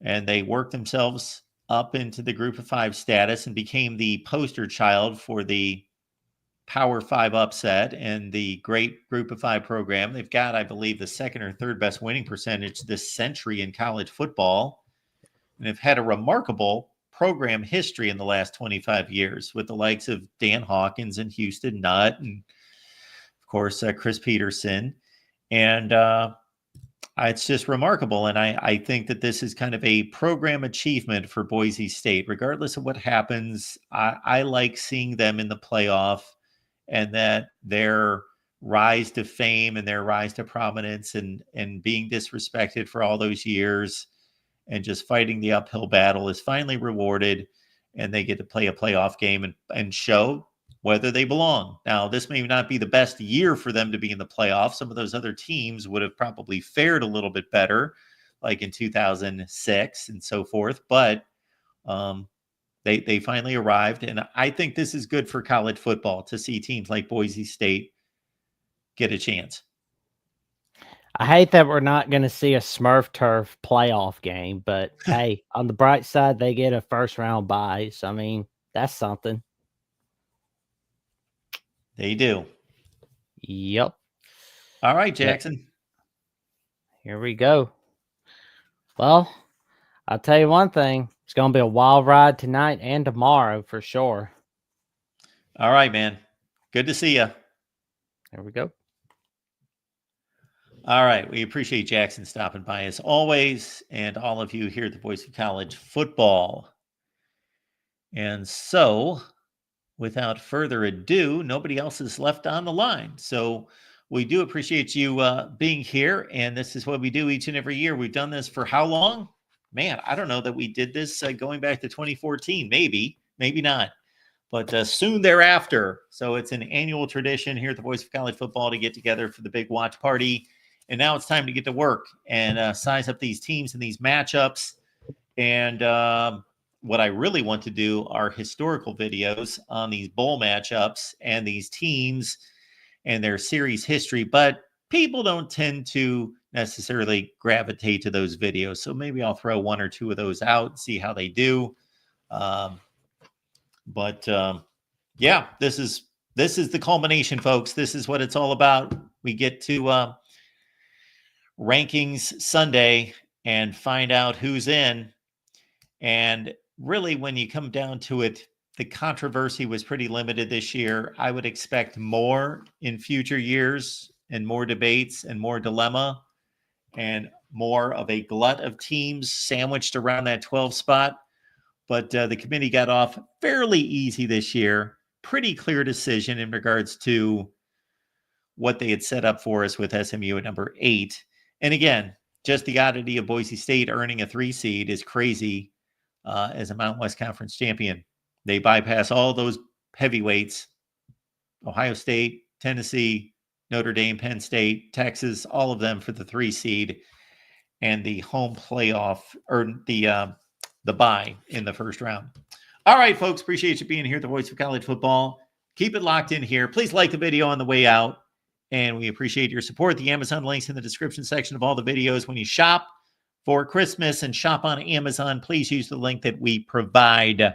A: And they worked themselves up into the Group of Five status and became the poster child for the Power Five upset and the great Group of Five program. They've got, I believe, the second or third best winning percentage this century in college football, and have had a remarkable program history in the last 25 years with the likes of Dan Hawkins and Houston Nutt and, of course, Chris Peterson. And it's just remarkable. And I think that this is kind of a program achievement for Boise State. Regardless of what happens, I like seeing them in the playoff, and that their rise to fame and their rise to prominence and being disrespected for all those years and just fighting the uphill battle is finally rewarded, and they get to play a playoff game and show whether they belong. Now, this may not be the best year for them to be in the playoffs. Some of those other teams would have probably fared a little bit better, like in 2006 and so forth, but they finally arrived, and I think this is good for college football to see teams like Boise State get a chance.
I: I hate that we're not going to see a Smurf Turf playoff game, but hey, on the bright side, they get a first round bye. So, I mean, that's something.
A: They do.
I: Yep.
A: All right, Jackson.
I: Here we go. Well, I'll tell you one thing. It's going to be a wild ride tonight and tomorrow for sure.
A: All right, man. Good to see you.
I: There we go.
A: All right. We appreciate Jackson stopping by as always, and all of you here at the Voice of College Football. And so, without further ado, nobody else is left on the line. So we do appreciate you being here, and this is what we do each and every year. We've done this for how long? Man, I don't know that we did this going back to 2014. Maybe not. But soon thereafter. So it's an annual tradition here at the Voice of College Football to get together for the big watch party. And now it's time to get to work and size up these teams and these matchups. And what I really want to do are historical videos on these bowl matchups and these teams and their series history. But people don't tend to necessarily gravitate to those videos. So maybe I'll throw one or two of those out and see how they do. Yeah, this is the culmination, folks. This is what it's all about. We get to rankings Sunday and find out who's in. And really, when you come down to it, the controversy was pretty limited this year. I would expect more in future years and more debates and more dilemma and more of a glut of teams sandwiched around that 12 spot. But the committee got off fairly easy this year. Pretty clear decision in regards to what they had set up for us with SMU at number 8. And again, just the oddity of Boise State earning a 3 seed is crazy as a Mountain West Conference champion. They bypass all those heavyweights, Ohio State, Tennessee, Notre Dame, Penn State, Texas, all of them for the 3 seed and the home playoff or the bye in the first round. All right, folks, appreciate you being here at the Voice of College Football. Keep it locked in here. Please like the video on the way out, and we appreciate your support. The Amazon links in the description section of all the videos. When you shop for Christmas and shop on Amazon, please use the link that we provide,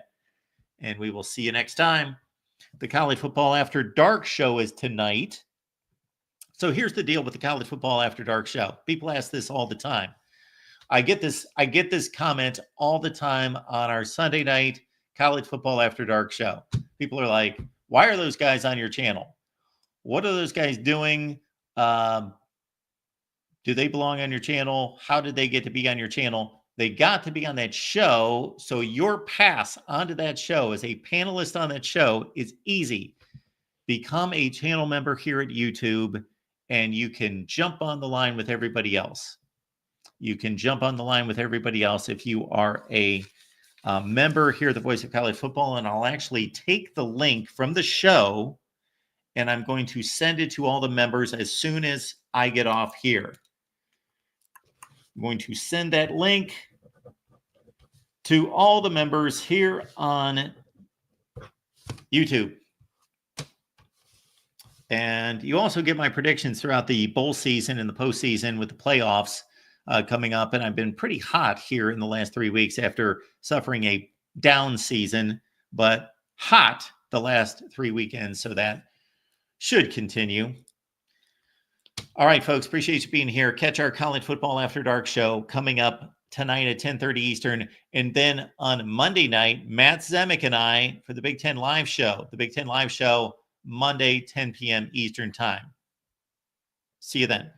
A: and we will see you next time. The College Football After Dark show is tonight. So here's the deal with the College Football After Dark show. People ask this all the time. I get this comment all the time on our Sunday night College Football After Dark show. People are like, why are those guys on your channel? What are those guys doing? Do they belong on your channel? How did they get to be on your channel? They got to be on that show. So your pass onto that show as a panelist on that show is easy. Become a channel member here at YouTube, and you can jump on the line with everybody else. You can jump on the line with everybody else if you are a member here at the Voice of College Football, and I'll actually take the link from the show, and I'm going to send it to all the members as soon as I get off here. I'm going to send that link to all the members here on YouTube. And you also get my predictions throughout the bowl season and the postseason with the playoffs coming up. And I've been pretty hot here in the last 3 weeks after suffering a down season, but hot the last 3 weekends. So that should continue. All right, folks, appreciate you being here. Catch our College Football After Dark show coming up tonight at 10:30 Eastern. And then on Monday night, Matt Zemek and I for the Big Ten Live show. The Big Ten Live show, Monday, 10 p.m. Eastern time. See you then.